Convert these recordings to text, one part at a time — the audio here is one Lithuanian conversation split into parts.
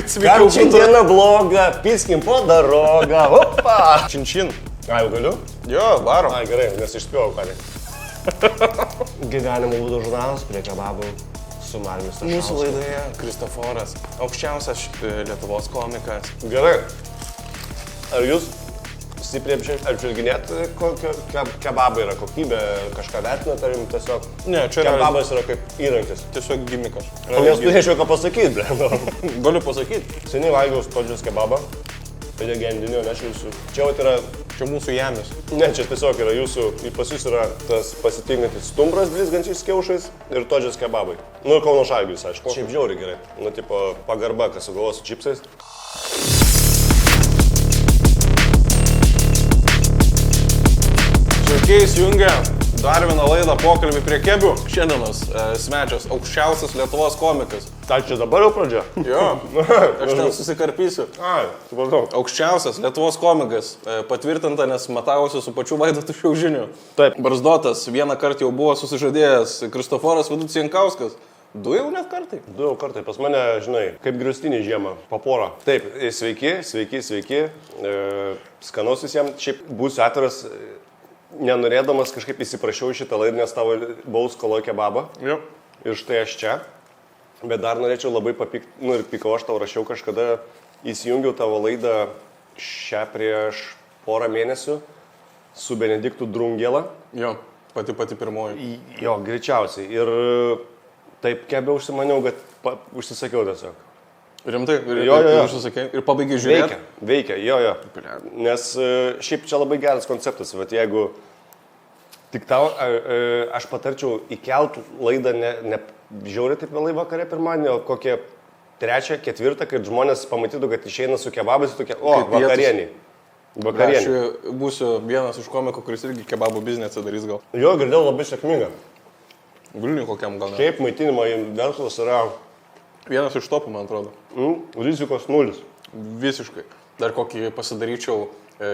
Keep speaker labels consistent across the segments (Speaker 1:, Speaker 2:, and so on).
Speaker 1: kad sveikiau būtų.
Speaker 2: Šiandieną bloga, piskim po darogą, opa.
Speaker 1: Činčin.
Speaker 2: Ai, jau galiu?
Speaker 1: Jo, varom.
Speaker 2: Ai, gerai, nes išspėjau ką tik. Gyvenimo būdo žurnalas prie kebabų su Mariumi Stašausku.
Speaker 1: Mūsų laidoje Kristoforas, aukščiausias Lietuvos komikas.
Speaker 2: Gerai. Ar jūs stipriai apžvelginėt, kokio kebabai yra kokybė, kažką vertinat, ar jums tiesiog
Speaker 1: Ne, čia yra
Speaker 2: kebabas yra kaip įrankis?
Speaker 1: tiesiog gimikas.
Speaker 2: Nes turėčiau ką pasakyti, ble.
Speaker 1: Galiu pasakyti.
Speaker 2: Seniai valgiau spadžius kebabą, tai legendinio, nes jūsų. Čia yra,
Speaker 1: Čia mūsų žemės.
Speaker 2: ne, čia tiesiog yra jūsų, pas jūs yra tas pasitinkantis stumbras blizgančiais kiaušais ir todžias kebabai. Nu ir Kauno Žalgiris, aišku. Šiaip žiauriai gerai. Nu, tipo, pagarba, kas sugalvos su čipsais.
Speaker 1: Sveiki, įsijungia dar vieną laidą pokalbį prie kebių. Šiandienos svečias, aukščiausias Lietuvos komikas.
Speaker 2: Tai čia dabar jau pradžia?
Speaker 1: Jo, aš ten susikarpysiu.
Speaker 2: Ai, supratau.
Speaker 1: Aukščiausias Lietuvos komikas, patvirtinta, nes matavosi su pačiu Vaidotu Šiaužiniu.
Speaker 2: Taip.
Speaker 1: Barzdotas, vieną kartą jau buvo susižadėjęs Kristoforas Vaidotas Jankauskas. Du jau net kartai.
Speaker 2: Du jau kartai. Pas mane, žinai, kaip griustinį žiemą, paporą. Taip, sveiki. Skanaus visiems. Šiaip būsiu atviras, nenorėdamas kažkaip įsiprašiau į šitą laidą, nes tavo buvau skoloje kebabą.
Speaker 1: Jo.
Speaker 2: Ir štai aš čia. Bet dar norėčiau labai papykti, nu ir pikau, aš tau rašiau kažkada, įsijungiau tavo laidą šią prieš porą mėnesių su Benediktu Drungėla.
Speaker 1: Jo, pati pirmoji.
Speaker 2: Jo, greičiausiai. Ir taip kebė užsimaniau, kad užsisakiau tiesiog.
Speaker 1: Rimtai?
Speaker 2: Jo.
Speaker 1: Užsisakei? Ir pabaigai žiūrėti?
Speaker 2: Veikia, jo. Nes šiaip čia labai geras konceptas, bet jeigu tik tau, aš patarčiau įkelt laidą ne žiauriai taip vėlai vakare pirmadienį, o kokie 3, 4, kad žmonės pamatytų, kad išeina su kebabais ir tokie, o, vakarieniai.
Speaker 1: Aš būsiu vienas iš komikų, kuris irgi kebabų biznį atsidarys gal.
Speaker 2: Jo, girdėjau labai sėkminga.
Speaker 1: Vilniui kokiam gal ne.
Speaker 2: Šiaip maitinimo verslas yra
Speaker 1: Vienas iš topų, man atrodo.
Speaker 2: Rizikos nulis.
Speaker 1: Visiškai. Dar kokį pasidaryčiau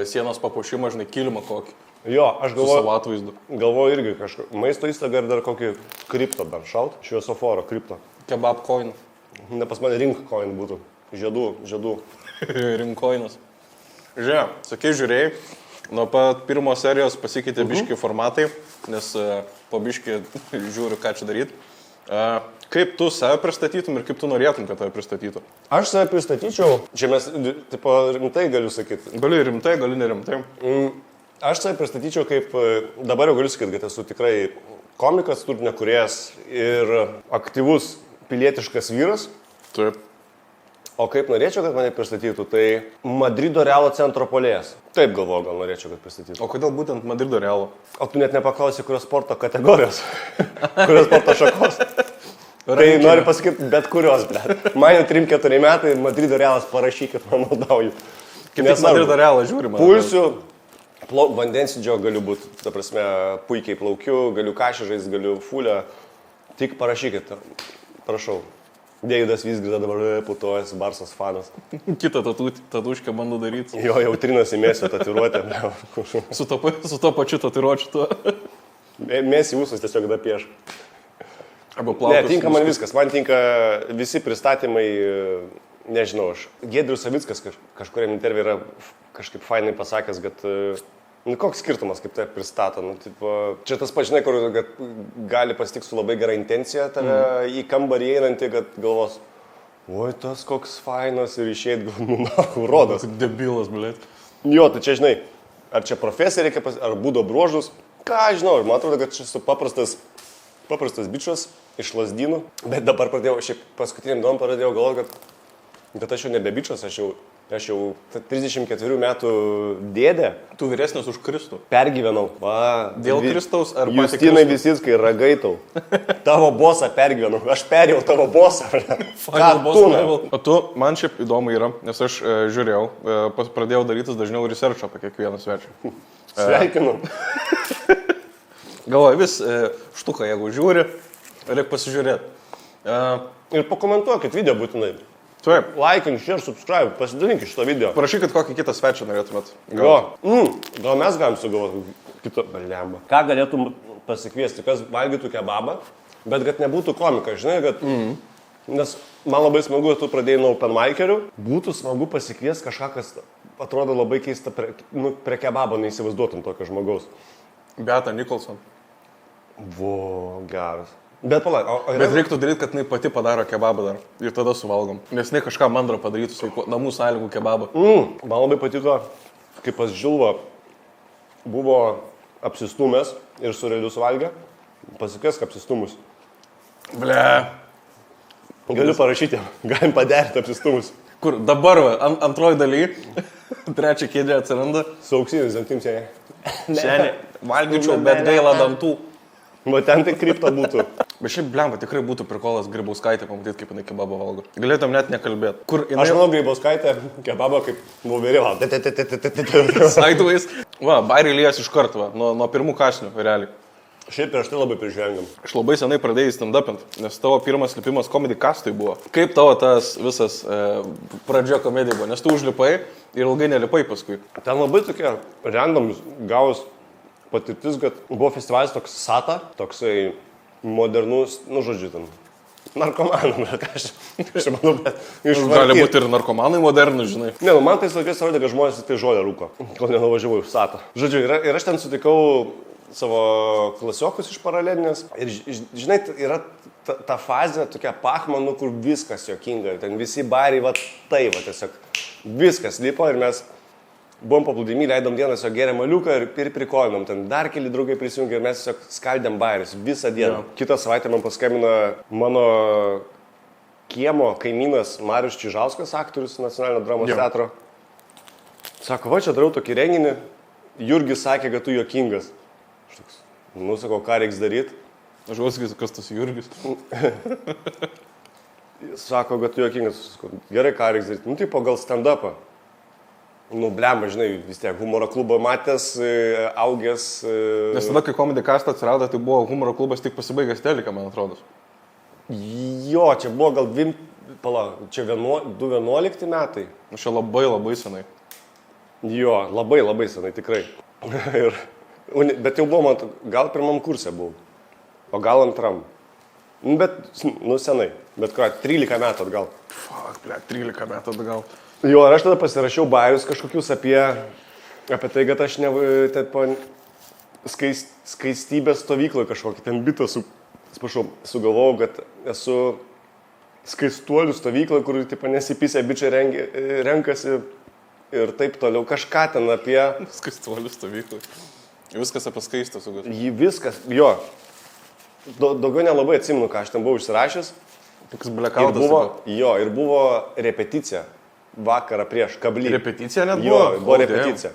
Speaker 1: sienos papuošimą, žinai, kilimą kokį.
Speaker 2: Jo, aš
Speaker 1: Su savo atvaizdu.
Speaker 2: galvoju irgi kažką. Maisto įstaigą ir dar kokį kriptą dar šaut. Šviesoforo kriptą.
Speaker 1: Kebab coin.
Speaker 2: Ne pas mane rink coin būtų. Žiedų.
Speaker 1: Rinkoinas. Žiūrėjai, nuo pat pirmos serijos pasikeitė biški formatai, nes po biški žiūriu, ką čia daryti. Kaip tu save pristatytum ir kaip tu norėtum, kad tave pristatytų?
Speaker 2: Aš save pristatyčiau, čia mes, tipo, rimtai galiu sakyti.
Speaker 1: Gali rimtai, gali nerimtai.
Speaker 2: Aš save pristatyčiau kaip, dabar jau galiu sakyti, kad esu tikrai komikas, turinio kūrėjas ir aktyvus pilietiškas vyras.
Speaker 1: Taip.
Speaker 2: O kaip norėčiau, kad mane pristatytų, tai Madrido Realo centro puolėjas. Taip galvoju, gal norėčiau, kad pristatytų.
Speaker 1: O kodėl būtent Madrido Realo?
Speaker 2: O tu net nepaklausai, kurios sporto kategorijos, kurios sporto šakos. Tai noriu pasakyti, bet kurios, bet. Man jau 3-4 metai Madrido Realas parašykit, man maldauju.
Speaker 1: Kaip tik Madrido Realą žiūrime.
Speaker 2: Pulsiu, vandensydžio galiu būti, ta prasme, puikiai plaukiu, galiu kašižais, galiu fulę. Tik parašykit, prašau. Deividas Vizgirda dabar putojas, Barsas fanas.
Speaker 1: Kitą tatuškę bando daryti.
Speaker 2: Jo, jau trinasi mėsio tatuiruotę.
Speaker 1: Su to pačiu tatuiruočiu tuo.
Speaker 2: Mėsi ūsus tiesiog da pieš.
Speaker 1: Arba plaukus.
Speaker 2: Ne, tinka man viskas. Man tinka visi pristatymai, nežinau, aš. Giedrius Savickas kažkuriam interviu yra kažkaip fainai pasakęs, kad koks skirtumas, kaip tai pristato. Nu, tipo, čia tas pažinai, kur gali pasitikti su labai gera intencija tave į kambarį einantį, kad galvos, oi, tas koks fainas ir išeit, rodas.
Speaker 1: Debilas, blėt.
Speaker 2: Jo, tai čia žinai, ar čia profesija reikia, ar būdo bruožus, ką žinau, ir man atrodo, kad čia esu paprastas bičias iš Lazdynų, bet dabar šiaip paskutiniam dienom pradėjau galvoti, kad aš jau nebe bičias, aš jau 34 metų dėdė.
Speaker 1: Tu vyresnis už Kristų.
Speaker 2: Pergyvenau.
Speaker 1: Dėl Kristaus ar pati
Speaker 2: Justinai Visickai ragaitau. Tavo bosą pergyvenau. Aš perėjau tavo bosą.
Speaker 1: O tu, man šiaip įdomu yra, nes aš žiūrėjau, pradėjau darytis dažniau researchą apie kiekvieną svečią.
Speaker 2: Sveikinu.
Speaker 1: Galvoju, vis štuką, jeigu žiūri, reikia pasižiūrėti.
Speaker 2: Ir pakomentuokit video būtinai.
Speaker 1: Taip.
Speaker 2: Laikink, share, subscribe, pasidalinkit šitą video.
Speaker 1: Parašykit, kokį kitą svečią norėtumėt.
Speaker 2: Gal mes galim sugalvoti kitą balembą. Ką galėtum pasikviesti, kas valgytų kebabą, bet kad nebūtų komikas, žinai, kad... Nes man labai smagu, kad tu pradėjai nuo open micerių. Būtų smagu pasikviesti kažką, kas atrodo labai keista, prie kebabo neįsivaizduotum tokio žmogaus.
Speaker 1: Beata Nicholson.
Speaker 2: Vo, geras. Bet palauk,
Speaker 1: Bet reiktų daryti, kad jinai pati padaro kebabą dar. Ir tada suvalgom. Nes jinai kažką mandro padarytų su namų sąlygų kebabą.
Speaker 2: Man labai patiko, kai pas Žilvą buvo apsistumęs ir su realiu suvalgė. Pasikviesk apsistumus.
Speaker 1: Ble.
Speaker 2: Galiu parašyti, galim paderinti apsistumus.
Speaker 1: Kur dabar, antroji daly, trečia kėdė atsiranda.
Speaker 2: Su auksiniais dantim seniai.
Speaker 1: Seniai, valgyčiau, bet gaila dantų.
Speaker 2: Va ten tai kripto būtų.
Speaker 1: Bet šiaip, blemba, tikrai būtų prikolas Grybauskaitė pamatyti, kaip jinai kebabą valgo. Galėtum net nekalbėti. Kur jinai...
Speaker 2: Aš manau, Grybauskaitė kebabą kaip vulverį.
Speaker 1: Sideways. Va, bairiai lies iš karto, nuo pirmų kąsnių, realiai.
Speaker 2: Šiaip prieš tai labai prižvengiam.
Speaker 1: Aš labai senai pradėjai stand-upint, nes tavo pirmas lipimas Comedy Cast'ui buvo. Kaip tavo tas visas pradžio komedija buvo? Nes tu užlipai ir ilgai nelipai paskui.
Speaker 2: Ten labai tokia random gavus patirtis, kad buvo festivalis toks Sata, toksai modernus, nu žodžiu, ten narkomanų, bet ką aš manau, bet
Speaker 1: Gali būti ir narkomanai modernus, žinai.
Speaker 2: Ne, man tai laikais atrodė, kad žmonės tai žolę rūko, kol nenuvažiavau į Satą. Žodžiu, ir aš ten sutikau savo klasiokus iš paralelinės ir, žinai, yra ta fazė tokia pachmanų, kur viskas jokinga, ten visi bariai, va tai, va tiesiog viskas lipo ir mes buvom paplūdimy, leidom dieną, tiesiog geriam maliuką ir prikolinom, ten dar keli draugai prisijungė ir mes tiesiog skaldėm barius visą dieną. Kitą savaitę man paskambino mano kiemo kaimynas Marius Čižauskas, aktorius Nacionalinio dramos teatro. Sako, va čia darau tokį renginį, Jurgis sakė, kad tu juokingas. Aš toks, nu sakau, ką reiks daryti?
Speaker 1: Aš galvoju, kas tas Jurgis.
Speaker 2: Sako, kad tu juokingas. Sakau, gerai, ką reiks daryti? Nu, tipo, gal stand-upą. Nu, blemba, žinai, vis tiek humoro klubo matęs, augęs.
Speaker 1: Nes tada, kai Comedy Cast atsirado, tai buvo humoro klubas tik pasibaigęs Telika, man atrodo.
Speaker 2: Jo, čia buvo gal čia 2011 metai.
Speaker 1: Aš čia labai senai.
Speaker 2: Jo, labai senai, tikrai. Bet jau buvo, man, gal pirmam kurse buvau, o gal antram. Bet, nu, senai, bet ką, 13 metų atgal.
Speaker 1: Fuck, ble, 13 metų atgal.
Speaker 2: Jo, ir aš tada pasirašiau bajus kažkokius apie tai, kad aš skaistybės stovykloje kažkokį ten bitą sugalvojau, kad esu skaistuolių stovykloje, kur nesipysę bičiai renkasi ir taip toliau. Kažką ten apie...
Speaker 1: Skaistuolių stovykloje. Viskas apie skaistą sugas.
Speaker 2: Viskas, jo. Daugiau nelabai atsimenu, ką aš ten buvau išsirašęs.
Speaker 1: Toks blekautas.
Speaker 2: Jo, ir buvo repeticija. Vakarą prieš kablį.
Speaker 1: Repeticija net buvo?
Speaker 2: Jo, buvo repeticija.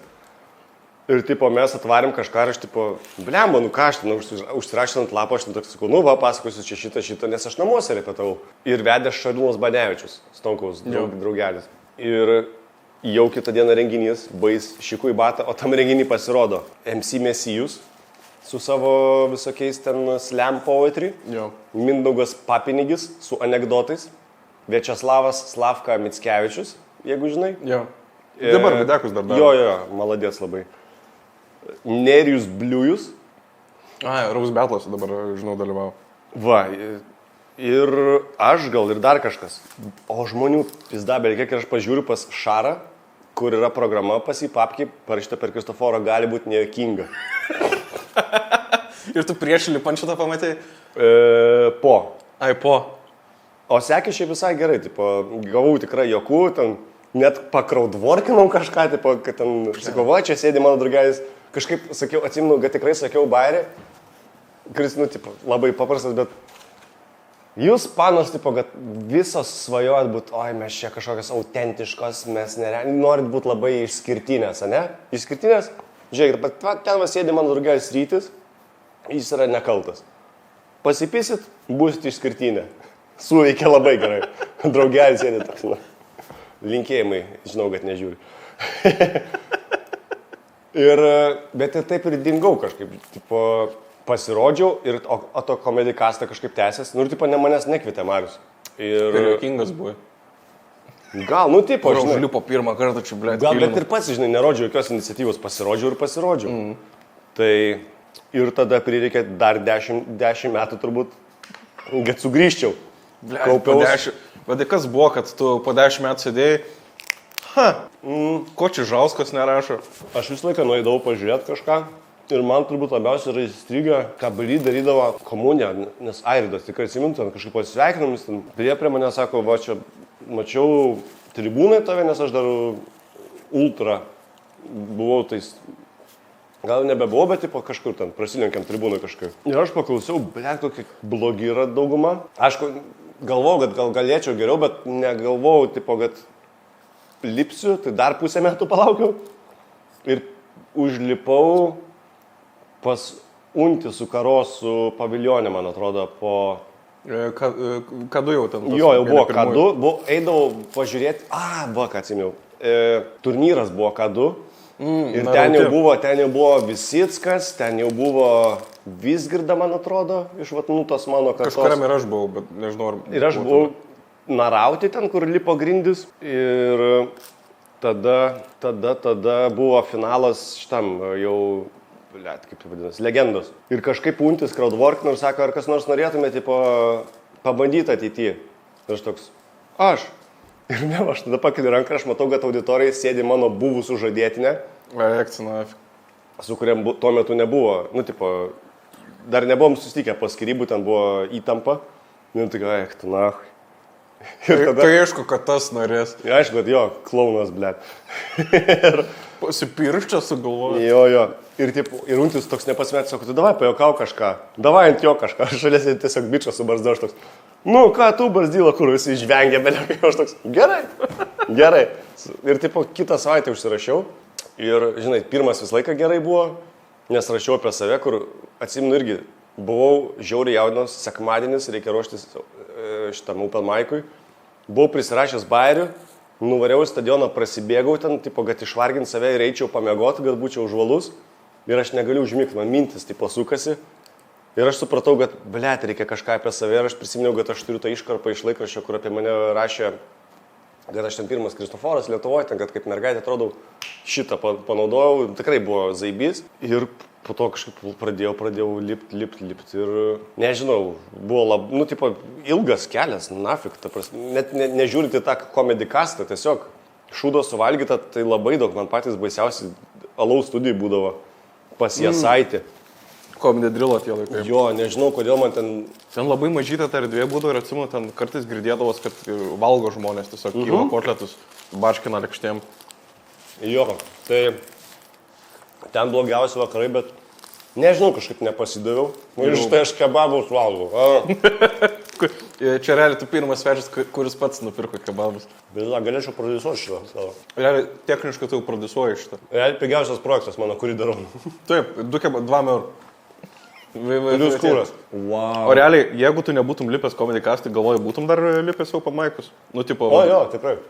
Speaker 2: Ir tipo, mes atvarėm kažką ir aš tipo, blemba, nu ką aš ten užsirašęs ant lapo, aš ten toks sakau, nu va, pasakosiu čia šitą, nes aš namuose repetavau. Ir vedė Šarūnas Banevičius, Stonkaus draugelis. Ir jau kitą dieną renginys, bais šikų į batą, o tam renginį pasirodo MC Mesijus su savo visokiais ten slam poetry, Mindaugas Papinigis su anekdotais, Viačeslavas Slavka Mickevičius, jeigu žinai.
Speaker 1: Jo. Dabar Videkus dar daro.
Speaker 2: Jo, maladės labai. Nerijus Bliujus.
Speaker 1: Raus Betlas dabar, žinau, dalyvau.
Speaker 2: Va, ir aš gal ir dar kažkas. O žmonių pizdabelį, kiek ir aš pažiūriu pas Šarą, kur yra programa pas jį papkį, parašyta per Kristoforo, gali būti nejuokinga.
Speaker 1: Ir tu prieš lipančią tą pamatėjai?
Speaker 2: Po.
Speaker 1: Po.
Speaker 2: O sekė šiaip visai gerai, tipo, gavau tikrai jokų, ten net pakraudvorkinau kažką, tipo, kad ten, sakau, va, čia sėdi mano draugelis, kažkaip sakiau, atsimenu, kad tikrai sakiau bairį, kuris, nu, tipo, labai paprastas, bet jūs, panos, tipo, kad visos svajojat būt, oi, mes čia kažkokios autentiškos, mes norit būti labai išskirtinės, ne? Išskirtinės? Žiūrėkit, ten va sėdi mano draugelis Rytis, jis yra nekaltas. Pasipysit, būsit išskirtinė. Suveikia labai gerai. Draugelis sėdi toks, nu. Linkėjimai, žinau, kad nežiūri. Bet ir taip ir dingau kažkaip. Tipo, pasirodžiau, o to Comedy Castą kažkaip tęsės. Nu ir tipo, manęs nekvietė Marius. Ir
Speaker 1: juokingas buvo.
Speaker 2: Gal, nu tipo,
Speaker 1: žinai. Užlipo pirmą kartą čia, blėt.
Speaker 2: Gal, bet ir pats, žinai, nerodžiau jokios iniciatyvos. Pasirodžiau. Tai ir tada prireikė dar 10 metų turbūt, kad sugrįžčiau.
Speaker 1: Kaupiaus. Bet tai kas buvo, kad tu po 10 metų sėdėjai, ko čia Žauskas nerašo?
Speaker 2: Aš visą laiką nueidavau pažiūrėti kažką ir man turbūt labiausiai yra įstrigę, ką Bly darydavo komuniją, nes Airidas tikrai atsimintų, ten kažkaip pasveikinamis, prie mane sako, va čia mačiau tribūnai tave, nes aš dar ultra buvau tais, gal nebebuvau, bet tipo kažkur ten prasilenkiam tribūnai kažkaip. Ir aš paklausiau, blėt, kokie blogi yra dauguma. Aišku, galvojau, kad gal galėčiau geriau, bet negalvojau, tipo, kad lipsiu, tai dar pusę metų palaukiau. Ir užlipau pas Untį su Karosu paviljonė, man atrodo, po...
Speaker 1: Kadu jau ten?
Speaker 2: Jo, jau buvo Kadu, eidavau pažiūrėti, buvo, ką atsimėjau. Turnyras buvo Kadu. Ir ten jau buvo Visickas, ten jau buvo Visgirda, man atrodo, iš tos mano kartos.
Speaker 1: Kažkuriam ir aš buvau, bet nežinau, ar...
Speaker 2: Ir aš buvau Narauti ten, kur lipo grindis. Ir tada buvo finalas šitam jau, kaip tai vadinasi, legendos. Ir kažkaip Untis crowdworkino ir sako, ar kas nors norėtumėte pabandyti ateityje. Ir aš toks, aš. Ir ne, aš tada pakeliu ranką, aš matau, kad auditorijai sėdi mano buvusių žadėtinė. Su kuriam tuo metu nebuvo, dar nebuvom susitikę po skirybų, ten buvo įtampa. Ir tai ką,
Speaker 1: Tai aišku, kad tas norės.
Speaker 2: Aišku, kad jo, klaunas, blėt.
Speaker 1: Pasipirščia sugalvoja.
Speaker 2: Jo. Ir Untis toks nepasmet, sako, tu davai pajokau kažką. Davai ant jo kažką. Šalies tiesiog bičas su barzda, aš toks. Nu, ką tu barzdyla, kur visi žvengia, bet aš toks. Gerai. Ir kitą savaitę užsirašiau. Ir, žinai, pirmas visą laiką gerai buvo, nes rašiau apie save, kur atsimenu irgi. Buvau žiauriai jaudinos, sekmadienis, reikia ruoštis šitam open mic'ui. Buvau prisirašęs bairių, nuvariau į stadioną, prasibėgau ten, kad išvargint save ir eičiau pamiegoti, kad būčiau žvalus. Ir aš negaliu užmigti, man mintis sukasi. Ir aš supratau, kad, blėt, reikia kažką apie save. Ir aš prisiminiau, kad aš turiu tą iškarpą iš laikraščio, kur apie mane rašė, kad aš ten pirmas Kristoforas Lietuvoje, ten, kad kaip mergaitė atrodau, šitą panaudojau, tikrai buvo zaibys. Ir po to kažkaip pradėjau lipti ir, nežinau, buvo ilgas kelias, nafik, net nežiūrint į tą comedy castą, tiesiog šūdo suvalgyta, tai labai daug, man patys baisiausiai alaus studijai būdavo pas Jasaitį.
Speaker 1: Comedy drill tie laikai.
Speaker 2: Jo, nežinau, kodėl man ten...
Speaker 1: Ten labai mažytė ta erdvė būdavo ir atsimenu, ten kartais girdėdavos, kad valgo žmonės, tiesiog kyla kotletus, barškina lėkštėm.
Speaker 2: Jo, tai... Ten blogiausi vakarai, bet nežinau, kažkaip nepasidaviau. Ir štai aš kebabus valgau.
Speaker 1: Čia realiai tu pirmas svečias, kuris pats nupirko kebabus.
Speaker 2: Bet galėčiau produsuoti šitą.
Speaker 1: Realiai techniškai tu produsuoji šitą.
Speaker 2: Realiai pigiausias projektas mano, kurį darau.
Speaker 1: Taip, 2 eurų.
Speaker 2: Plius kūras. Wow.
Speaker 1: O realiai, jeigu tu nebūtum lipęs comedy cast, tai galvoju, būtum dar lipęs open mic'us?
Speaker 2: O jo, tikrai.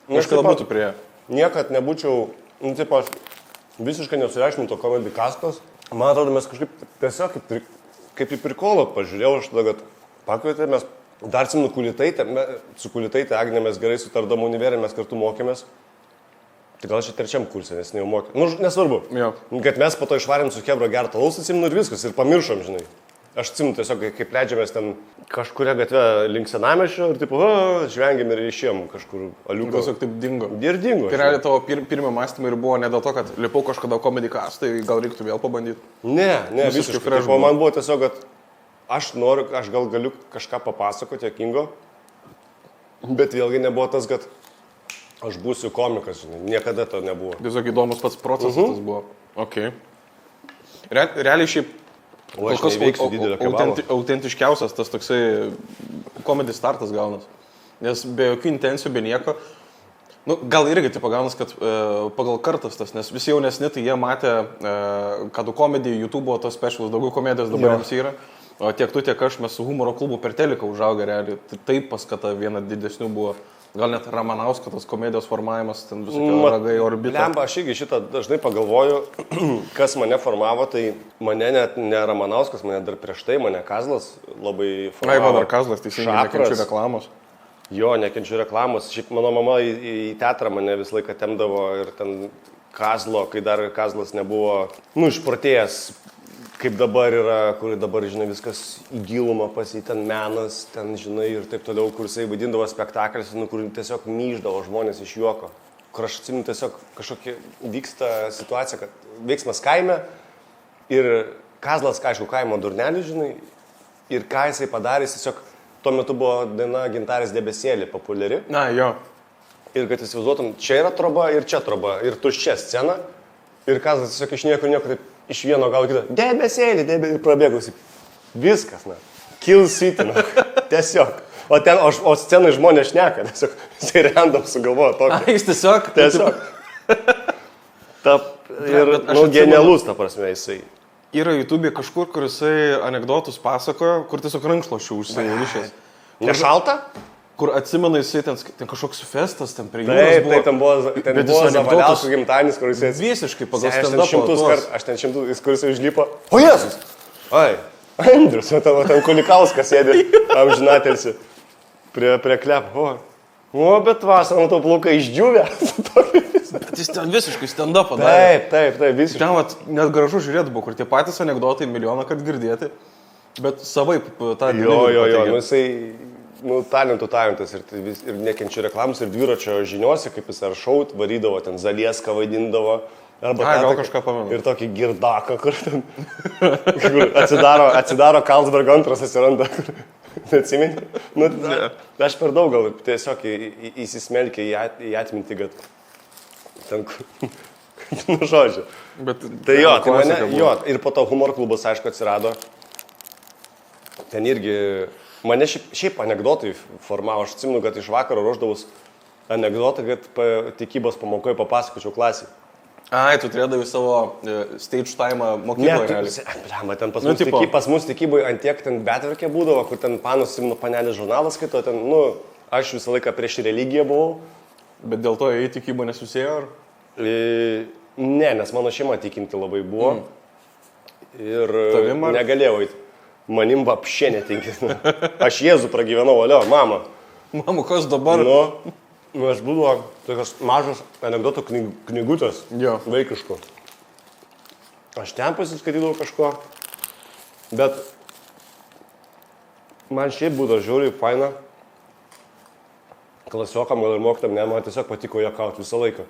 Speaker 1: Kažkada būtų prie.
Speaker 2: Niekad nebūčiau, aš visiškai nesureikšminu to comedy castos. Man atrodo, mes kažkaip tiesiog kaip į prikolą pažiūrėjau, aš tada, kad pakvietė, mes dar atsimenu su Kulitaitė Agnė mes gerai sutardom univerį, mes kartu mokėmės. Tai gal čia trečiam kursė, nes jau mokė. Nu, nesvarbu.
Speaker 1: Jo.
Speaker 2: Kad mes po to išvarėm su Hebra gertą alaus, atsimenu ir viskas, ir pamiršom, žinai. Aš atsimenu tiesiog, kaip leidžiamės ten kažkuria gatve link Senamiesčio ir žvengėm ir išėjom kažkur aliuko.
Speaker 1: Tiesiog taip dingo.
Speaker 2: Ir dingo.
Speaker 1: Tai realiai tavo pirmie mąstymai ir buvo ne dėl to, kad lipau kažkada comedy cast, tai gal reiktų vėl pabandyti?
Speaker 2: Ne, visiškai. O man buvo tiesiog, kad aš gal galiu kažką papasakoti jokingo, bet vėlgi nebuvo tas, kad aš būsiu komikas, žinai, niekada to nebuvo.
Speaker 1: Tiesiog įdomus pats procesas tas buvo. Ok. Realiai šiaip
Speaker 2: Kokios
Speaker 1: autentiškiausias tas toksai comedy startas gaunas. Nes be jokių intencijų, be nieko. Nu, gal irgi tai pagaunas, kad pagal kartas tas, nes visi jaunesni, tai jie matė, kad komedija, YouTube'o tos specials, daugiau komedijos dabar jiems yra. O tiek tu, tiek aš, mes su humoro klubu per teliką užaugę realiai. Tai taip paskata viena didesnių buvo. Gal net Ramanausko tas komedijos formavimas, ten visokie ragai, orbita.
Speaker 2: Lemba, aš irgi šitą dažnai pagalvoju, kas mane formavo, tai mane net ne Ramanauskas, mane dar prieš tai, mane Kazlas labai formavo.
Speaker 1: Dar Kazlas, teisingai, nekenčiu reklamos.
Speaker 2: Jo, nekenčiu reklamos. Šiaip mano mama į teatrą mane visą laiką temdavo ir ten Kazlo, kai dar Kazlas nebuvo, išprotėjęs kaip dabar yra, kur dabar, žinai, viskas į gilumą pasi, ten menas, ten, žinai, ir taip toliau, kur jisai vaidindavo spektaklis, nu, kur tiesiog myždavo žmonės iš juoko. Kur aš atsimenu, tiesiog kažkokia vyksta situacija, kad veiksmas kaime ir Kazlas, aišku, kaimo durnelis, žinai, ir ką jisai padarė, tiesiog tuo metu buvo daina Gintarės debesėlį populiari.
Speaker 1: Na, jo.
Speaker 2: Ir kad įsivaizduotum, čia yra troba ir čia troba, ir tuščia scena, ir Kazlas tiesiog iš niekur taip iš vieno gal kitą, debesėlį, ir prabėgusi. Viskas, na. Kill City, na. Tiesiog. O scenai žmonės šneka, tiesiog. Jisai random sugalvojo tokį.
Speaker 1: Jis tiesiog.
Speaker 2: Ir, nu, genialus, ta prasme, jisai.
Speaker 1: Yra YouTube kažkur, kur jisai anekdotus pasakojo, kur tiesiog rankšluošių užsienilišęs.
Speaker 2: Nešalta?
Speaker 1: Kur atsimena jisai ten kažkoks festas, ten prie jūros buvo.
Speaker 2: Taip, ten buvo Zavaliauskų gimtadienis, kur jisai...
Speaker 1: Visiškai pagal stand-upą.
Speaker 2: Aš ten šimtus, kur jisai užlipo. O Jėzus! Ai, Andrius, ten Kulikauskas sėdė, amžinatelsi, prie klepo. O, bet vasarą, to plaukai išdžiūvę.
Speaker 1: Jis ten visiškai stand-upą darė.
Speaker 2: Taip, visiškai.
Speaker 1: Ten vat, net gražu žiūrėti buvo, kur tie patys anekdotai milijoną, kad girdėti, bet savaip tą...
Speaker 2: Jo, nu jisai... Nu, talentas ir nekenčia reklamos ir dviračio žiniuose, kaip jis ar šaut, varydavo, ten Zalieską vaidindavo.
Speaker 1: Gal kažką pamenu.
Speaker 2: Ir tokį girdaką, kur ten kur atsidaro Karlsberg antras atsiranda. Neatsimeni? Nu, aš per daug gal tiesiog įsismelkė į atmintį, kad ten, nu žodžiu. Tai jo, tai mane, jo, ir po to humor klubas, aišku, atsirado. Ten irgi... Mane šiaip anekdotai formavo, aš atsimenu, kad iš vakaro ruoždavus anekdotą, kad tikybos pamokoje papasakočiau klasį.
Speaker 1: Ai, tu turėdavai savo stage time mokykloje realiai.
Speaker 2: Ne, ten pas mus tikyboje antiek ten betverkė būdavo, kur ten panos Simno panelės žurnalas skaito, ten, nu, aš visą laiką prieš religiją buvau.
Speaker 1: Bet dėl to į tikybą nesusėjo, ar?
Speaker 2: Ne, nes mano šeima tikinti labai buvo. Ir negalėjau eiti. Manim vapšė netinkis. Aš Jėzų pragyvenau, alio, mama.
Speaker 1: Mama, kas dabar?
Speaker 2: Nu, aš būdavo tokios mažos anekdotų knygutės vaikiškų. Aš ten pasiskaitydavau kažko, bet man šiaip būdavo žiūri faina. Klasiokam gal ir mokytam, ne, man tiesiog patiko juokauti visą laiką.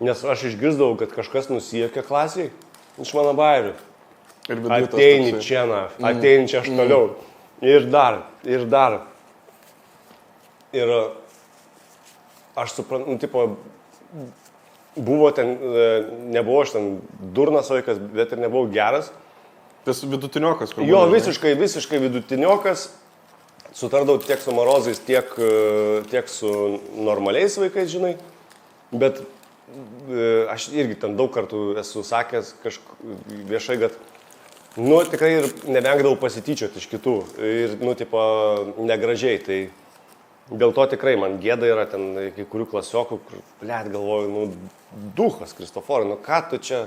Speaker 2: Nes aš išgirdavau, kad kažkas nusijuokė klasiai iš mano bairių. Ateini čia, ateini čia aš toliau. Ir dar. Ir aš suprantu, nu, tipo, buvo ten, nebuvau aš ten durnas vaikas, bet ir nebuvau geras.
Speaker 1: Tas vidutiniokas, kur buvo.
Speaker 2: Jo, visiškai vidutiniokas. Sutardavau tiek su marozais, tiek su normaliais vaikais, žinai. Bet aš irgi ten daug kartų esu sakęs viešai, kad nu, tikrai ir nevengdavau pasityčioti iš kitų ir, nu, tipo, negražiai, tai dėl to tikrai man gėda yra ten kai kurių klasiokų, kur, blėt, galvoju, nu, duchas, Kristoforai, nu, ką tu čia,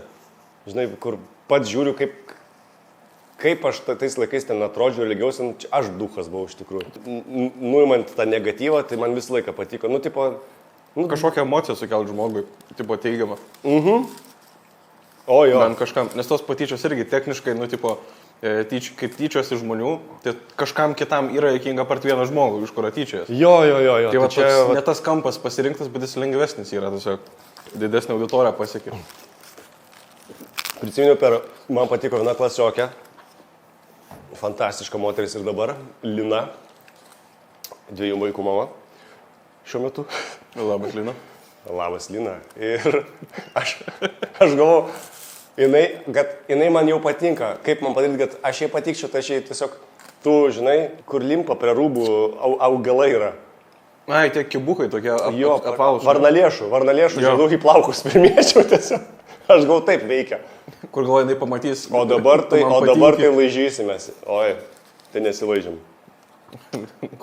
Speaker 2: žinai, kur pats žiūriu, kaip aš tais laikais ten atrodžiau ir lygiausi, nu, aš duchas buvau iš tikrųjų. Nuimant tą negatyvą, tai man visą laiką patiko, nu, tipo...
Speaker 1: Nu, kažkokią emociją sukelt žmogui, tipo, teigiamą.
Speaker 2: O jo.
Speaker 1: Man kažkam, nes tos patyčios irgi techniškai, nu, tipo, kaip tyčios iš žmonių, tai kažkam kitam yra juokinga part vieną žmogų, iš kur tyčios.
Speaker 2: Jo.
Speaker 1: Tai va, čia ne tas kampas pasirinktas, bet jis lengvesnis yra, tiesiog didesnė auditorija pasiekė.
Speaker 2: Prisiminiau, man patiko viena klasiokė, fantastiška moteris ir dabar, Lina, 2 vaikų mama, šiuo metu.
Speaker 1: Labas, Lina.
Speaker 2: Labas, Lina. Ir aš galvoju, jinai man jau patinka. Kaip man padaryti, kad aš jai patikčiau, tai aš jai tiesiog, tu žinai, kur limpa prie rūbų augalai yra.
Speaker 1: Ai, tie kibukai tokie apvalūs.
Speaker 2: Varnalėšų, žinau, į plaukus pirmiečiau tiesiog. Aš galvoju, taip veikia.
Speaker 1: Kur galvoju, jinai pamatys.
Speaker 2: O dabar tai laižysimės. Oi, tai nesilaižym.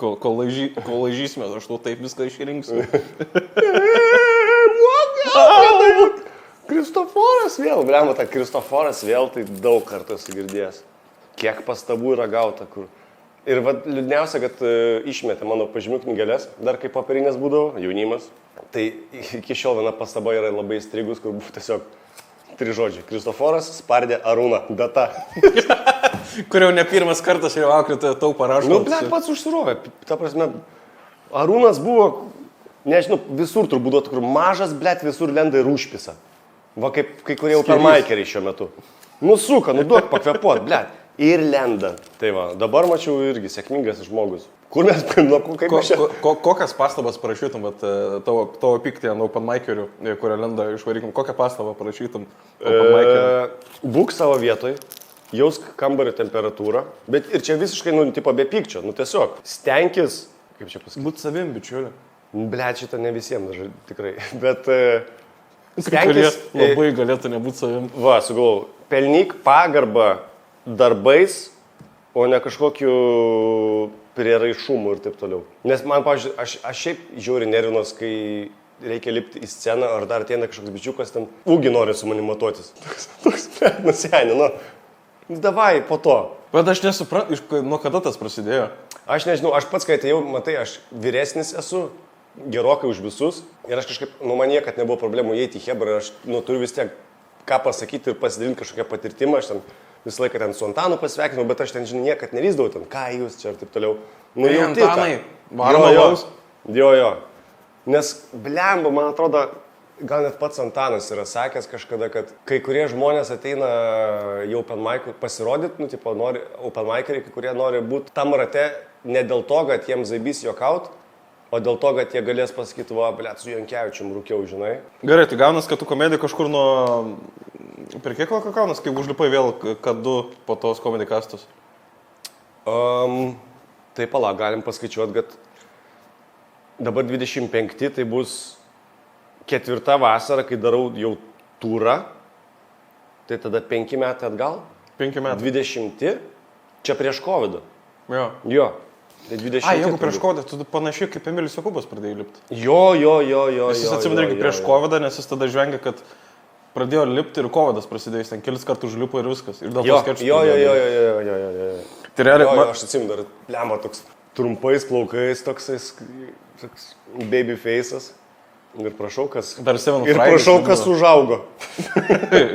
Speaker 1: Kol laižysimės, aš tau taip viską išrinksiu.
Speaker 2: Kristoforas vėl, blema, ta Kristoforas vėl, tai daug kartų esu girdėjęs. Kiek pastabų yra gauta, kur. Ir vad liūdniausia, kad išmetė mano pažymių knygelės, dar kaip papirinės būdavo, jaunimas. Tai iki šiol viena pastaba yra labai įstrigus, kur buvo tiesiog 3 žodžiai. Kristoforas spardė Arūną. Data.
Speaker 1: Kur jau ne pirmas kartas jau auklėtoja tau parašo.
Speaker 2: Nu, blėt, pats užsirovė. Ta prasme, Arūnas buvo, nežinau, visur turbūt duotų, kur mažas, blėt, visur lenda ir užpisa. Va, kaip kai kurie openmikeriai šiuo metu. Nusuka, duok pakvepuot, blėt. Ir lenda. Tai va, dabar mačiau irgi sėkmingas žmogus. Kur mes, kaip mes čia?
Speaker 1: Kokias pastabas parašytum, vat, tavo pyktį ant openmikerių, kurio lenda išvarykim, kokią pastabą parašytum openmikerių?
Speaker 2: Būk savo vietoj. Jausk kambario temperatūrą, bet ir čia visiškai, tipo be pykčio, tiesiog stenkis, kaip čia pasakyti.
Speaker 1: Būt savim, bičiuli.
Speaker 2: Blet, šitą ne visiems, tikrai, bet
Speaker 1: stenkis. Labai galėtų nebūt savim.
Speaker 2: Va, sugalvojau, pelnyk pagarbą darbais, o ne kažkokiu prieraišumu ir taip toliau. Nes man, pavyzdžiui, aš šiaip žiauri nervinos, kai reikia lipti į sceną, ar dar ateina kažkoks bičiukas, ten ūgi nori su manimi matuotis. Toks, blet, nusenė, davai, po to.
Speaker 1: Bet aš nesuprantu, nuo kada tas prasidėjo?
Speaker 2: Aš nežinau, aš pats, kai atėjau, matai, aš vyresnis esu, gerokai už visus. Ir aš kažkaip, man niekad nebuvo problemų įeiti į Hebrą. Ir aš turiu vis tiek ką pasakyti ir pasidalinti kažkokią patirtimą. Aš ten visą laiką ten su Antanu pasveikinau, bet aš ten, žinai, niekad neryzdavau ten, ką jūs čia ir taip toliau. Jauti
Speaker 1: Antanai, varom.
Speaker 2: Jo. Nes, blemba, man atrodo, gal net pats Antanas yra sakęs kažkada, kad kai kurie žmonės ateina į open mic pasirodyti, nori open miceriai, kai kurie nori būti tam rate ne dėl to, kad jiems zaibys juokaut, o dėl to, kad jie galės pasakyti, va, blėt, su Jankevičium rūkiau, žinai.
Speaker 1: Gerai, tai gaunas, kad tu komedija kažkur nuo... Per kiek laiko gaunas, kai užlipai vėl, kad du po tos komedijų kastus?
Speaker 2: Tai pala, galim paskaičiuoti, kad dabar 25, tai bus 4 vasara, kai darau jau turą, tai tada 5 metai atgal.
Speaker 1: 5 metų.
Speaker 2: 20, čia prieš COVID.
Speaker 1: Jo.
Speaker 2: Tai 20.
Speaker 1: Jeigu prieš COVID, tu panašiai kaip Emilis Jokubas pradėjai lipti.
Speaker 2: Jo.
Speaker 1: Nes jis atsiminė prieš COVID, nes jis tada žvengia, kad pradėjo lipti ir COVIDas prasidėjo, jis ten kelis kartus užlipo ir viskas. Ir dėl to skečų.
Speaker 2: Jo.
Speaker 1: Tai realiai...
Speaker 2: Aš atsimenu, dar lemba toks trumpais plaukais, toks baby face'as. Ir prašau, kas... kas užaugo.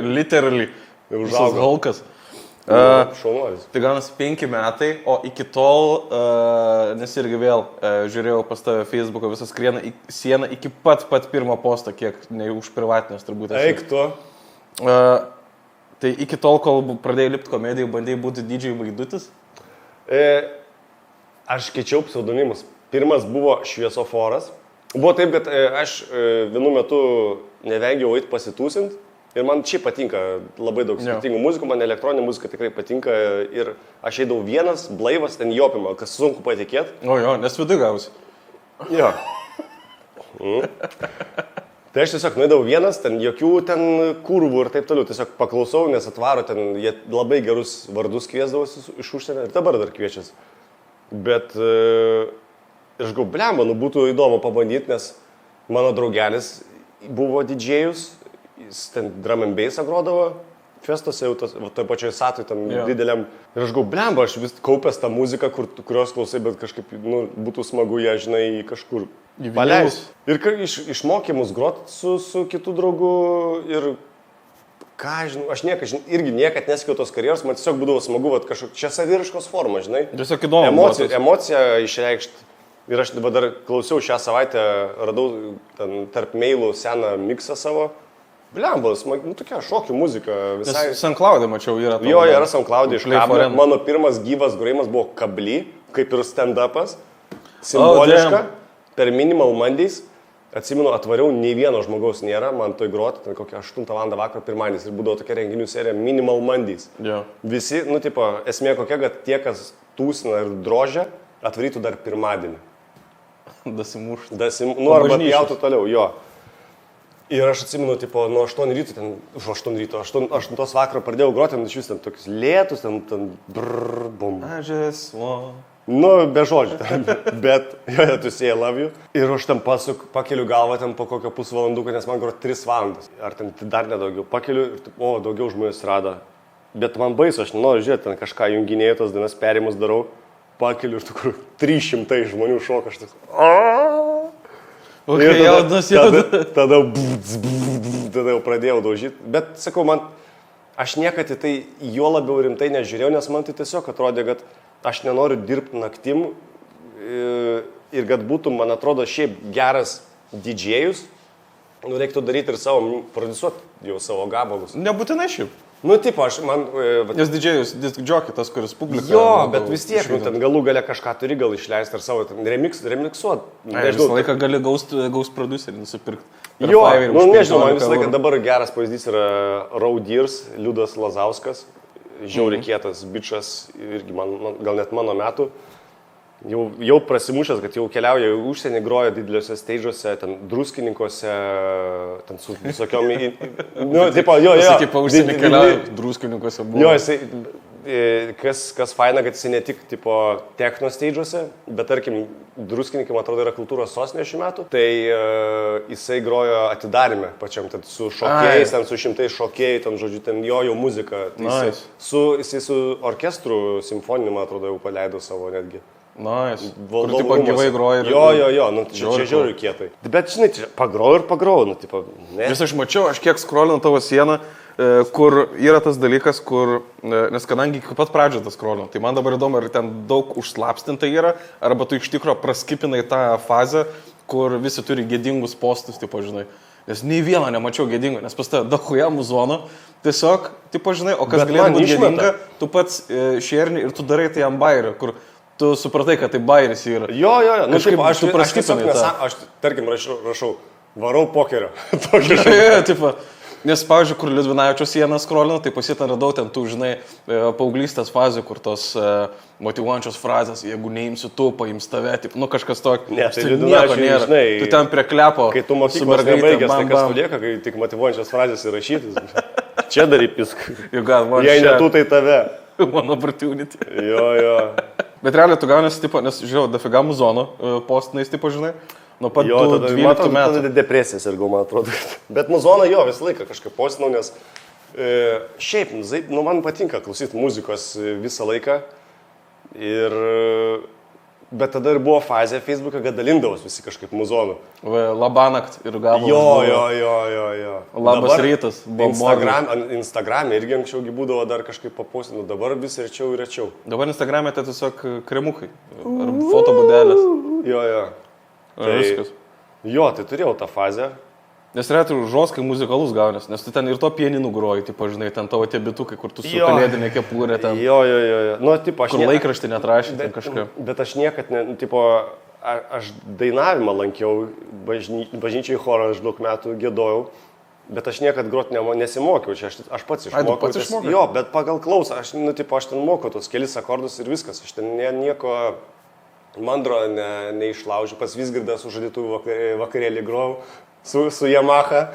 Speaker 1: Literally.
Speaker 2: Užaugo.
Speaker 1: Hulkas.
Speaker 2: Šaunuolis.
Speaker 1: Tai gaunas 5 metai, o iki tol, nes irgi vėl žiūrėjau pas tave Facebooką, visą sieną iki pat pirmo posto, kiek ne už privatinės turbūt.
Speaker 2: Eik tu.
Speaker 1: Tai iki tol, kol pradėjai lipti komedijų, bandėjai būti DJ Vaidutis?
Speaker 2: Aš keičiau pseudonimus. Pirmas buvo Šviesoforas. Buvo taip, kad aš vienu metu nevengiau eiti pasitūsint. Ir man čia patinka labai daug skirtingų muzikų, man elektroninė muzika tikrai patinka ir aš eidavau vienas, blaivas, ten jopima, kas sunku patikėti.
Speaker 1: Jo, nes vidui gausi.
Speaker 2: Jo. Tai aš tiesiog nueidavau vienas, ten jokių ten kurvų ir taip toliau, tiesiog paklausau, nes atvaro ten, jie labai gerus vardus kviesdavosi iš užsienio ir dabar dar kviečiasi. Bet aš gau, blemba, būtų įdomu pabandyti, nes mano draugelis buvo didžėjus. Jis ten drum and bassą grodavo, festuose jau toj pačioj satui tam dideliam. Ir aš gau, blemba, aš vis kaupęs tą muziką, kurios klausai, bet kažkaip būtų smagu ją, žinai, kažkur paleist. Ir išmokymus grot su kitų draugų ir ką, žinau, aš irgi niekad nesakiau tos karjeros, man tiesiog būdavo smagu, čia saviraiškos forma, žinai.
Speaker 1: Tiesiog įdomu.
Speaker 2: Emociją išreikšti. Ir aš dabar dar klausiau šią savaitę, radau ten tarp mailų seną miksą savo. Blembas, tokia šokių muzika visai.
Speaker 1: SoundCloud'e mačiau yra.
Speaker 2: Jo, yra SoundCloud'e iš kablio. Mano pirmas gyvas grojimas buvo kably, kaip ir stand-upas. Simboliška. Per Minimal Mondays. Atsimenu, atvariau, nei vieno žmogaus nėra, man toj groti, ten kokią 8 val. Vakaro pirmadienis. Ir būdavo tokia renginių serija Minimal Mondays. Visi, esmė kokia, kad tie, kas tūsina ir drožia, atvarytų dar pirmadienį.
Speaker 1: Dasimuštų.
Speaker 2: Arba pjautų toliau, jo. Ir aš atsimenu, nuo 8 ryto, už 8 ryto, 8 vakaro pradėjau groti, iš vis ten tokius lėtus, ten brrrr, bum. Be žodžių, bet, tu say I love you. Ir aš ten pakeliu galvą ten po kokio pusvalanduko, nes man groti 3 valandas. Ar ten dar nedaugiau. Pakeliu ir, daugiau žmonės rado. Bet man baisu, aš nenoriu žiūrėti, ten kažką junginėjau, tos dienas perimus darau. Pakeliu ir 300 žmonių šoka, aš toks.
Speaker 1: O
Speaker 2: Ir
Speaker 1: kai jaudas,
Speaker 2: tada jau pradėjau daužyti. Bet sakau, aš niekad į tai juo labiau rimtai nežiūrėjau, nes man tai tiesiog atrodė, kad aš nenoriu dirbti naktim ir kad būtų, man atrodo, šiaip geras didžėjus, reiktų daryti ir savo, produsuoti jau savo gabalus.
Speaker 1: Nebūtinai šiaip.
Speaker 2: Tipo,
Speaker 1: Nes didžėjus, diskdžiokai tas, kuris publika.
Speaker 2: Jo, bet vis tiek, ten galų gale kažką turi gal išleisti ar savo remiksuot.
Speaker 1: Visą laiką gali gaus producerį nusipirkti.
Speaker 2: Jo, nežinau, man visą laiką dabar geras pavyzdys yra Raudirs, Liudas Lazauskas, žiauriai kietas bičas, irgi gal net mano metų. Jau prasimušęs, kad jau keliauja į užsienį, groja dideliuose steidžuose, ten druskininkose, ten su visokiom... tipo, jo.
Speaker 1: Kaip po užsienį keliauja, druskininkose buvo.
Speaker 2: Jo, jisai, kas faina, kad jisai ne tik, tipo, techno steidžuose, bet, tarkim, druskininkai, man atrodo, yra kultūros sostinė šių metų, tai jisai grojo atidarime pačiam, ten su šokėjais, ten su 100 šokėjai, ten, žodžiu, ten jo muzika. Tai jisai su orkestru simfoniniu, man atrodo, jau paleido savo netgi.
Speaker 1: Nice. Kur tipo gyvai groja ir...
Speaker 2: Jo, čia žiauriai kietai. Bet, žinai, pagrojau, tipo, ne.
Speaker 1: Vis aš mačiau, aš kiek scrollinu tavo sieną, kur yra tas dalykas, kur, nes kadangi iki pat pradžio tas scrollinu, tai man dabar įdomu, ar ten daug užslapstinta yra, arba tu iš tikro praskipinai tą fazę, kur visi turi gėdingus postus, tipo, žinai. Nes nei vieno nemačiau gėdingo, nes pas tave dahuja muzono, tiesiog, tipo, žinai, o kas galėtų būti gėdinga, tu pats šerni ir tu darai tai ant bairio, kur tu supratai, kad tai bairis yra.
Speaker 2: Jo,
Speaker 1: kažkaip
Speaker 2: aš tiesiog aš, tarkim, rašau, varau pokerio.
Speaker 1: Tipo, nes, pavyzdžiui, kur Liudvinavičiaus sieną scrollinu, tai pasitin radau ten tų, žinai, paauglystės fazė, kur tos motyvuojančios frazės, jeigu neimsiu tu, paims tave, tipo, kažkas tokio.
Speaker 2: Ne, tai nieko nėra. Žinai,
Speaker 1: tu ten prie klepo.
Speaker 2: Kai tu mokyklos nebaigęs, tai kas tu lieka, kai tik motyvuojančios frazės įrašytis. Čia darai pisk. Jei ne tu, tai tave.
Speaker 1: Mano opportunity.
Speaker 2: Jo.
Speaker 1: Bet realiai tu gaunasi, tipo, nes, žiūrėjau, dafiga muzono postinais, tipo, žinai, nuo pat 12 metų.
Speaker 2: Tada depresijas ir gal, man atrodo. Bet muzoną jo visą laiką kažkaip postinau, nes šiaip, man patinka klausyti muzikos visą laiką. Bet tada ir buvo fazė Facebook'e, kad dalindavos visi kažkaip muzonų.
Speaker 1: Labanakt ir gabalas.
Speaker 2: Jo.
Speaker 1: Labas dabar rytas.
Speaker 2: Instagram'e irgi anksčiaugi būdavo dar kažkaip papostinu, dabar vis rečiau ir rečiau.
Speaker 1: Dabar Instagram'e tai tiesiog kremukai. Ar fotobudelės.
Speaker 2: Jo.
Speaker 1: Viskas.
Speaker 2: Jo, tai turėjau tą fazę.
Speaker 1: Nes retai žoskai muzikalus gaunės, nes tu ten ir to pieninu groji, tipo, žinai, ten tavo tie bitukai, kur tu su kalėdinė kepurė ten.
Speaker 2: Jo. Tipo, aš
Speaker 1: kur laikraštį netrašė ten kažką.
Speaker 2: Bet aš niekad, tipo, aš dainavimą lankiau, bažnyčiai chorą aš daug metų gėdojau, bet aš niekad grot nesimokiau, čia aš pats išmokau. Jo, bet pagal klausą, aš ten mokau tos kelis akordus ir viskas, aš ten nieko mandro neišlaužiu, pas Vizgirdą su žadėtuvių vakarėlį grojau. Su Yamaha.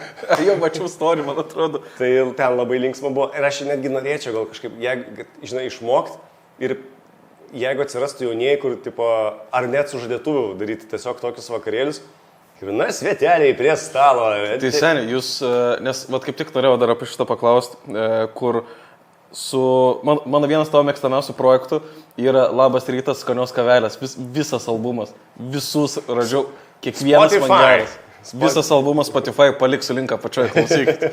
Speaker 1: Jo, mačiau story, man atrodo.
Speaker 2: Tai ten labai linksma buvo. Ir aš netgi norėčiau gal kažkaip, žinai, išmokti. Ir jeigu atsirastų jaunieji, kur, tipo, ar net su žadėtuviu daryti tiesiog tokius vakarėlius. Ir, svieteliai prie stalo.
Speaker 1: Tai seniai, jūs, nes, kaip tik norėjau dar apie šitą paklausti, kur su, mano vienas tavo mėgstamiausių projektų yra Labas rytas, skanios kavelės. Visas albumas. Visus radžiau. Kiekvienas man geras. Visas albumas Spotify paliksiu linką pačioj, klausykit.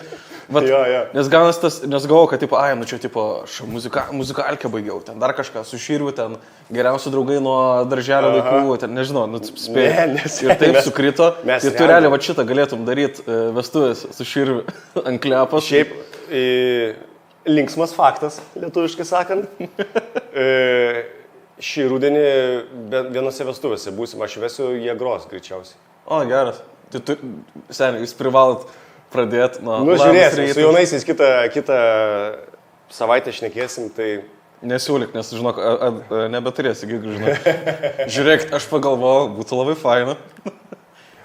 Speaker 1: Nes galvau, kad, tipo, čia, tipo, aš muzikalkę baigiau, ten dar kažką, su Širviu, ten geriausi draugai nuo darželio laikų, ten, nežinau, spėjau. Ir taip sukrito. Ir tu realiai va šitą galėtum daryti vestuvės su Širviu ant klepas.
Speaker 2: Šiaip linksmas faktas, lietuviškai sakant. Šį rudenį vienose vestuvėse būsim, aš vesiu jie gros greičiausiai.
Speaker 1: O, geras. Tai seniai, jūs privalot pradėti nuo...
Speaker 2: Žiūrėsim, su jaunaisiais kitą savaitę šnekėsim, tai...
Speaker 1: Nesiūlyk, nes, žinok, nebeturėsi gigų, žinok. Žiūrėk, aš pagalvojau, būtų labai faina.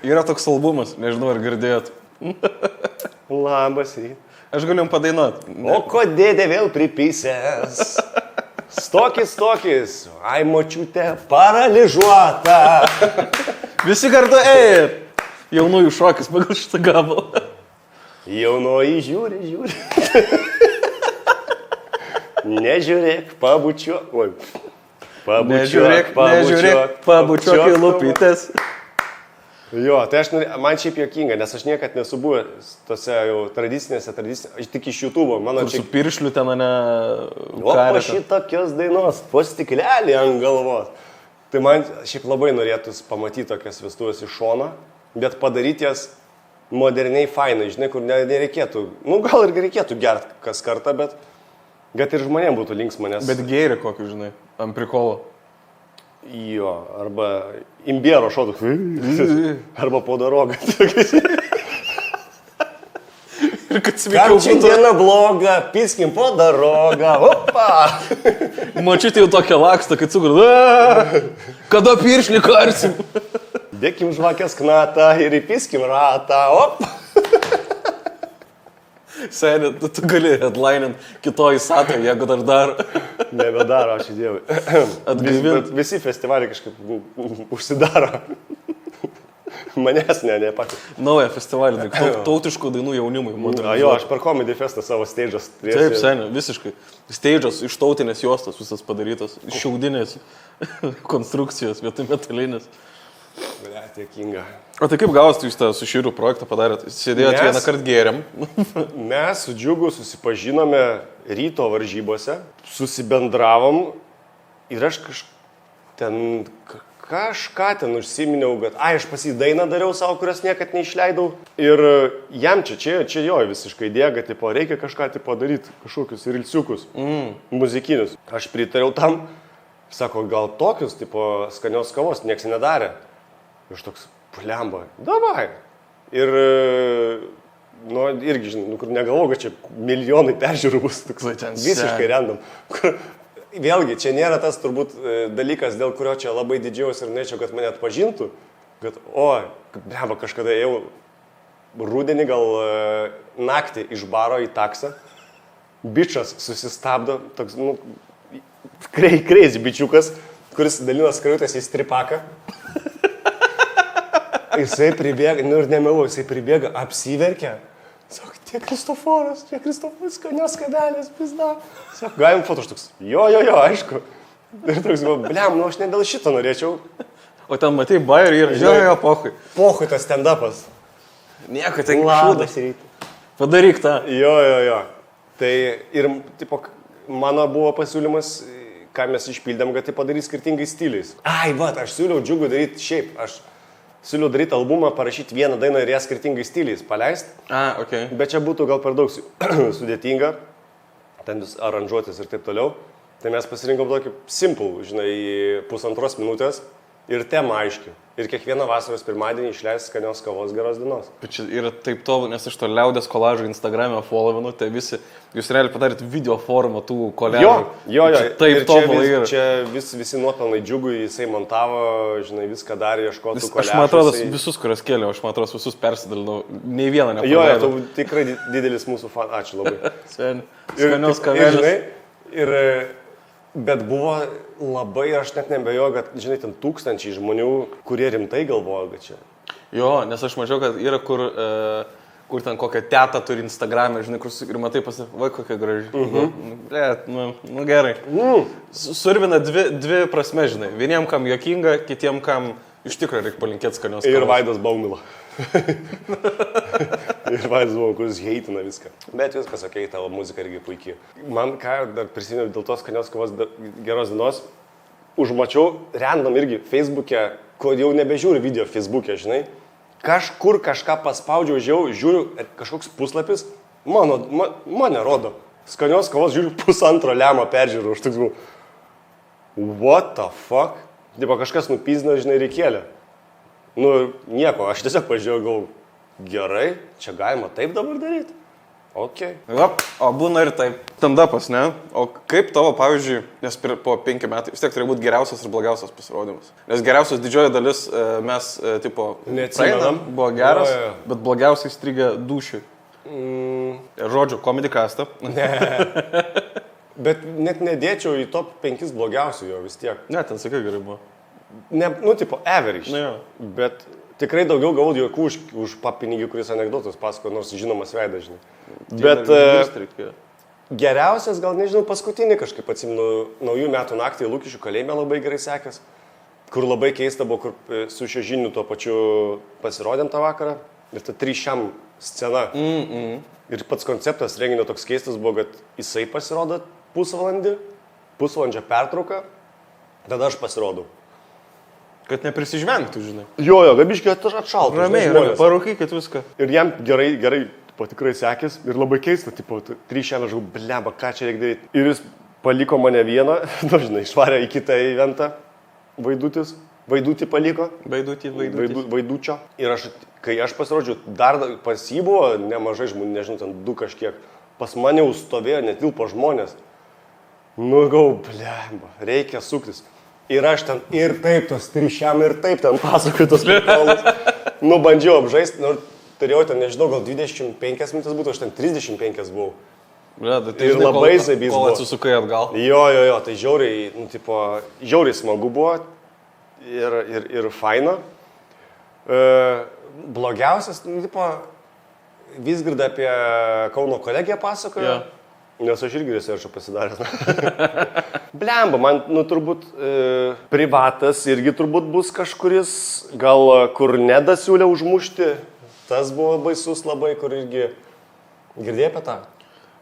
Speaker 1: Yra toks albumas, nežinau, ar girdėjot.
Speaker 2: Labas rytas.
Speaker 1: Aš galiu jums padainuoti.
Speaker 2: O ko dėdė vėl pripysęs? Stokis, ai močiutė paralyžuota.
Speaker 1: Visi kartu ėjai. Jaunųjų šokis pagal šitą gabalą.
Speaker 2: Jaunoji žiūri. Nežiūrėk, pabučiuok.
Speaker 1: Nežiūrėk, pabučiuok į lūpytes.
Speaker 2: Jo, tai man šiaip juokinga, nes aš niekad nesu buvęs tose jau tradicinėse, aš tik iš YouTube, mano
Speaker 1: Su piršliu ten, ne...
Speaker 2: O po šitokios dainos, po stiklelį ant galvos. Tai man šiaip labai norėtųs pamatyti tokias vestuvės iš šono, bet padaryti jas moderniai fainai, žinai, kur nereikėtų, gal ir reikėtų gerti kas kartą, bet ir žmonėms būtų linksma, nes...
Speaker 1: Bet gėri kokį, žinai, ant prikolo.
Speaker 2: Jo, arba imbiero šotų. Arba po darogą.
Speaker 1: Ir kad sveikau būtų.
Speaker 2: Šiandiena bloga, piskim po darogą. Opa!
Speaker 1: Mačiute jau tokią lakstą, kad cukur. Kada piršlį karsim?
Speaker 2: Dėkim žvakės knatą ir įpiskim ratą. Opa!
Speaker 1: Seniai, tu gali headlinint kitoj satai, jeigu dar daro.
Speaker 2: Nebedaro, aš įdėjau. Visi festivaliai kažkaip užsidaro. Manęs nepatys.
Speaker 1: Naują festivalį, tautiškų dainų jaunimui.
Speaker 2: Jo, aš per Comedy Festą savo stage'as.
Speaker 1: Taip, seniai, visiškai. Stage'as iš tautinės juostos visas padarytas. Iš šiaudinės konstrukcijos, vietoj metalinės.
Speaker 2: Tiekinga.
Speaker 1: O tai kaip gavosi jūs tą su Šyriu projektą padarėt? Sėdėjot vieną kartą gėrėm.
Speaker 2: Mes su Džiugu susipažinome ryto varžybose, susibendravom ir aš kažką ten užsiminiau, kad aš pas jį dainą dariau savo, kurias niekad neišleidau. Ir jam čia jo visiškai idėja, kad tipo, reikia kažką tipo, daryti, kažkokius rilsiukus, muzikinius. Aš pritariau tam, sako, gal tokius tipo, skanios kavos nieks nedarė. Aš toks, plemba, davai. Ir, irgi, žinai, kur negalvoju, kad čia milijonai peržiūrų bus, toks visiškai random. Vėlgi, čia nėra tas turbūt dalykas, dėl kurio čia labai didžiausi ir norėčiau, kad mane atpažintų, kad, blemba, kažkada ėjau rudenį, gal naktį iš baro į taksą, bičas susistabdo, toks, crazy bičiukas, kuris dalino skrajutės į stripaką. Jisai pribėga, ir nemelau, jisai pribėga, apsiverkia. Sako, tie Kristoforas, skanios kabelės, pizda. Sako, galim foto, aš toks, jo, aišku. Ir toks, blem, aš ne dėl šito norėčiau.
Speaker 1: O ten matai bairį ir jo, pohui.
Speaker 2: Pohui tas stand-upas.
Speaker 1: Nieko, ten
Speaker 2: šūdas ryte.
Speaker 1: Padaryk tą.
Speaker 2: Jo. Tai ir, tipo, mano buvo pasiūlymas, ką mes išpildėm, kad tai padaryti skirtingais stiliais. Aš siūliau Džiugui daryti šiaip, aš siūliau daryti albumą, parašyti vieną dainą ir ją skirtingais stiliais paleisti.
Speaker 1: Okay.
Speaker 2: Bet čia būtų gal per daug sudėtinga, ten vis aranžuotis ir taip toliau. Tai mes pasirinkom tokį simple, žinai, 1,5 minutės ir tema aiški. Ir kiekvieną vasaros pirmadienį išleis skanios kavos geros dienos.
Speaker 1: Bet čia yra taip tobu, nes iš to liaudės kolažo Instagram'e followinu, tai visi, jūs realiai padarėt video formą tų kolegų.
Speaker 2: Jo.
Speaker 1: Taip tobu yra.
Speaker 2: Čia visi nuopelnai Džiugui, jisai montavo, žinai, viską darė, ieškotų kolegų.
Speaker 1: Aš man atrodo, visus, kurios kėliau, aš man atrodo, visus persidalinau, nei vieną nepadarinau.
Speaker 2: Jo, tu tikrai didelis mūsų fan, ačiū labai.
Speaker 1: Skanios kavelės.
Speaker 2: Bet buvo labai, aš net nebejoju, kad, žinai, ten tūkstančiai žmonių, kurie rimtai galvoja, kad čia.
Speaker 1: Jo, nes aš mačiau, kad yra, kur ten kokią tetą turi Instagram'e, žinai, kur ir matai va, kokia graži. Gerai. Survina dvi prasme, žinai. Vieniem kam juokinga, kitiem kam iš tikrųjų reikia palinkėti skanios kavos.
Speaker 2: Ir Vaidas Baumila. Ir Vaidas Baumila, kuris heitina viską. Bet viskas, okei, tavo muzika irgi puikiai. Man ką dar prisimenu dėl tos skanios kavos geros dienos, užmačiau random irgi Facebook'e, kur jau nebežiūriu video Facebook'e, žinai. Kažkur kažką paspaudžiau, žiūriu, kažkoks puslapis, mane rodo. Skanios kavos žiūriu 1,5 lemo peržiūrų. Aš tik what the fuck? Tipo, kažkas nupizna, žinai, reikėlė. Nieko, aš tiesiog pažiūrėjau, galvoju, gerai, čia galima taip dabar daryti. Ok.
Speaker 1: O būna ir taip. Stand-upas, ne? O kaip tavo, pavyzdžiui, nes po 5 metų vis tiek turi būti geriausias ir blogiausias pasirodymas. Nes geriausias didžioji dalis mes, tipo, praeinam, buvo geras, bet blogiausiai strigė dūšiui. Žodžiu, Comedy Castą.
Speaker 2: Ne. Bet net nedėčiau į top 5 blogiausių jo vis tiek.
Speaker 1: Ne, ten sakai gerai buvo.
Speaker 2: Tipo, average. Bet tikrai daugiau gavau juokų už papinigį, kuris anekdotus pasakojo, nors žinomas veidas, žinai. Bet geriausias, gal nežinau, paskutinį kažkaip atsimenu, naujų metų naktį Lukišių kalėjime labai gerai sekęs. kur labai keista buvo, kur su Šiožiniu tuo pačiu pasirodėm tą vakarą. Ir ta 3 scena. Ir pats konceptas renginio toks keistas buvo, kad jisai pasirodo pusvalandžio pertrauką, tada aš pasirodau.
Speaker 1: Kad neprisižvengtų, žinai.
Speaker 2: Jo, gabiškai atšaltų.
Speaker 1: Ramiai, parūkykit viską.
Speaker 2: Ir jam gerai, tikrai sekės ir labai keista, 3 aš galvoju, blemba, ką čia reikia daryti. Ir jis paliko mane vieną, žinai, išvarė į kitą eventą, Vaidutį paliko. Vaidučio. Ir kai aš pasirodžiau, dar pas jį buvo nemažai žmonių, nežinau, ten 2 kažkiek. Pas mane jau stovėjo, netilpo žmonės. Nu, blemba, reikia suktis. Ir aš ten ir taip tos 3 ir taip ten pasakoju tos prikalus. Nu, bandžiau apžaisti, turėjau ten, nežinau, gal 25 minutės būtų, aš ten 35 buvau.
Speaker 1: Tai
Speaker 2: ir labai zabys buvo.
Speaker 1: Kol atsisukai atgal.
Speaker 2: Jo, tai žiauriai smagu buvo ir faina. Blogiausias, Vizgirda apie Kauno kolegiją pasakojo. Nes aš irgi researchą pasidaręs. Blemba, man, turbūt privatas irgi turbūt bus kažkuris, gal kur nedasiūlė užmušti. Tas buvo baisus labai, kur irgi girdėjai apie tą.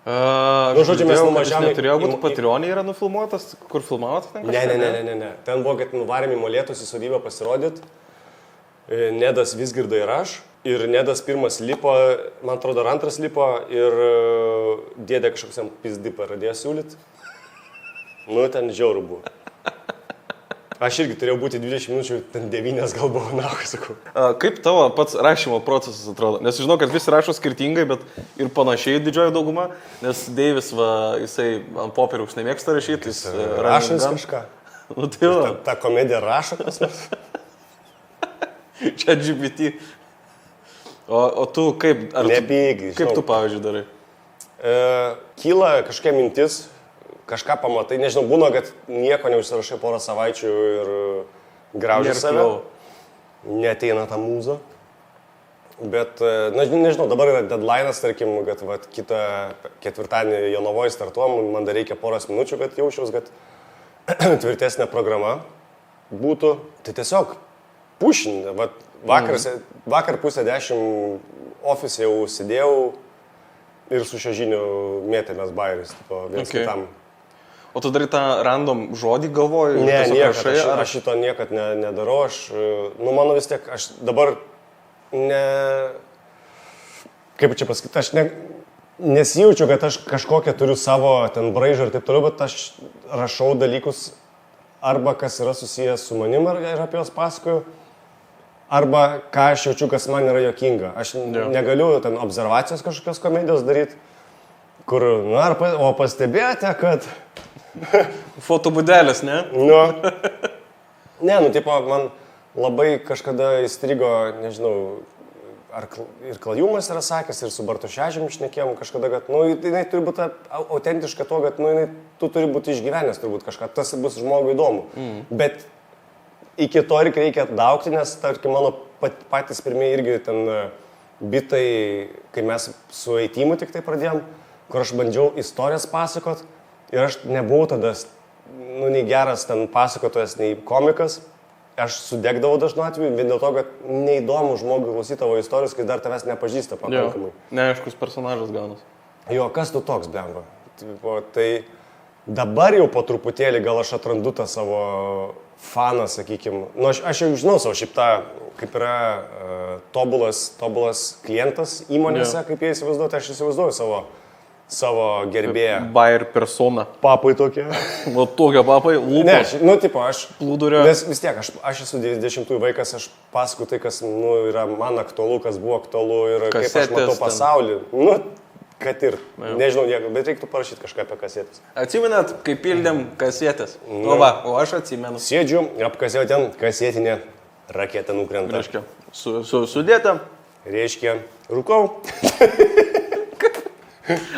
Speaker 1: Žodžiu, mes nuvažiavome. Neturėjo būti Patreonė yra nufilmuotas, kur filmavot?
Speaker 2: Ne. Ten buvo, kad nuvarėm į Molėtus į sodybą pasirodyti. Nedas Vizgirda ir aš. Ir Nedas pirmas lipo, man atrodo, ar antras lipo ir dėdė kažkokiam pizdi pradėjo siūlyti. Nu, ten žiauru buvo. Aš irgi turėjau būti 20 minučių, ten 9 gal buvo, sakau.
Speaker 1: Kaip tavo pats rašymo procesas atrodo? Nes žinau, kad visi rašo skirtingai, bet ir panašiai didžioji dauguma, nes Deivis, jisai ant popieriaus nemėgsta rašyti.
Speaker 2: Rašant kažką.
Speaker 1: Nu, tai va.
Speaker 2: Ta komedija rašo kas nors.
Speaker 1: Čia GPT. O tu kaip?
Speaker 2: Nepygi.
Speaker 1: Kaip tu, pavyzdžiui, darai?
Speaker 2: Kyla kažkokia mintis, kažką pamatai, nežinau, būna, kad nieko neužsirašai porą savaičių ir grauži save. Neateina ta mūza. Bet, nežinau, dabar yra deadline'as, tarkim, kad kitą ketvirtadienį Jonavoje startuom, man dar reikia poros minučių, kad jaučiaus, kad tvirtesnė programa būtų. Tai tiesiog pušin, vakar 9:30 ofise jau sėdėjau ir su Šiožiniu mėtėmės bairis, viens kitam.
Speaker 1: O tu darai tą random žodį galvoju?
Speaker 2: Ne, niekad, aš šito niekad nedarau, mano vis tiek, aš dabar kaip čia pasakyti, aš nesijaučiu, kad aš kažkokią turiu savo ten braižą ir taip toliau, bet aš rašau dalykus arba kas yra susijęs su manim ir apie jos pasakoju, arba ką aš jaučiu, kas man yra juokinga. Aš negaliu ten observacijos kažkokios komedijos daryti, kur, o pastebėjote, kad...
Speaker 1: Fotobudelis, ne?
Speaker 2: Man labai kažkada įstrigo, nežinau, ir Klajumas yra sakęs, ir su Bartošežium šnekėjom kažkada, kad, jinai turi būti autentiška to, kad, tu turi būti išgyvenęs turbūt kažką, tas bus žmogui įdomu. Bet iki to reikia daugti, nes, tarkim, mano patys pirmieji irgi ten bitai, kai mes su Eitimu tik tai pradėjom, kur aš bandžiau istorijas pasakot ir aš nebuvau tada, nei geras ten pasakotojas, nei komikas. Aš sudegdavau dažnu atveju, vien dėl to, kad neįdomu žmogui klausyti tavo istorijos, kai dar tavęs nepažįsta pakankamai.
Speaker 1: Neaiškus personažas gaunas.
Speaker 2: Jo, kas tu toks, blemba? Tai dabar jau po truputėlį gal aš atrandu tą savo faną, sakykime. Aš jau žinau savo šiaip tą, kaip yra tobulas klientas įmonėse, kaip jie įsivaizduoja, aš įsivaizduoju savo gerbėją.
Speaker 1: Bayer persona.
Speaker 2: Papai tokie.
Speaker 1: O tokie papai, lūpos.
Speaker 2: Ne, aš
Speaker 1: plūdurio.
Speaker 2: Nes vis tiek, aš esu 90-ųjų vaikas, aš pasakoju tai, kas yra man aktualu, kas buvo aktualu ir
Speaker 1: kasetės,
Speaker 2: kaip aš matau pasaulį. Kad ir, nežinau, bet reiktų parašyti kažką apie kasetės.
Speaker 1: Atsimenat, kai pildėm kasetės? O aš atsimenu.
Speaker 2: Sėdžiu, apkasiau ten kasetinė raketa nukrenta.
Speaker 1: Reiškia, sudėta.
Speaker 2: Reiškia, rūkau.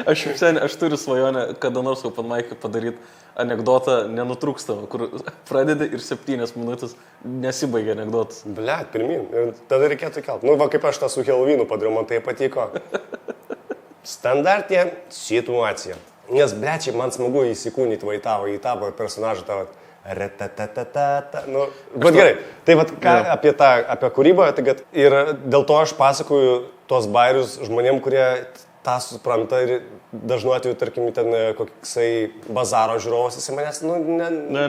Speaker 1: Aš turiu svajonę, kada nors open mic'ą padaryti anekdotą nenutrūkstamą, kur pradedi ir 7 minutės nesibaigia anekdotas.
Speaker 2: Blet, pirmin. Ir tada reikėtų kelt. Kaip aš tą su Helovynu padariau, man tai patiko. Standartinė situacija. Nes, blečiai, man smagu įsikūnyti į tavo personažą, tavo Retatatata. Nu, bet gerai, tai vat, ką apie kūrybą, tai kad ir dėl to aš pasakoju tuos bairius žmonėm, kurie tą supranta ir dažnu atveju, tarkim, ten koksai bazaro žiūrovas, jis manęs,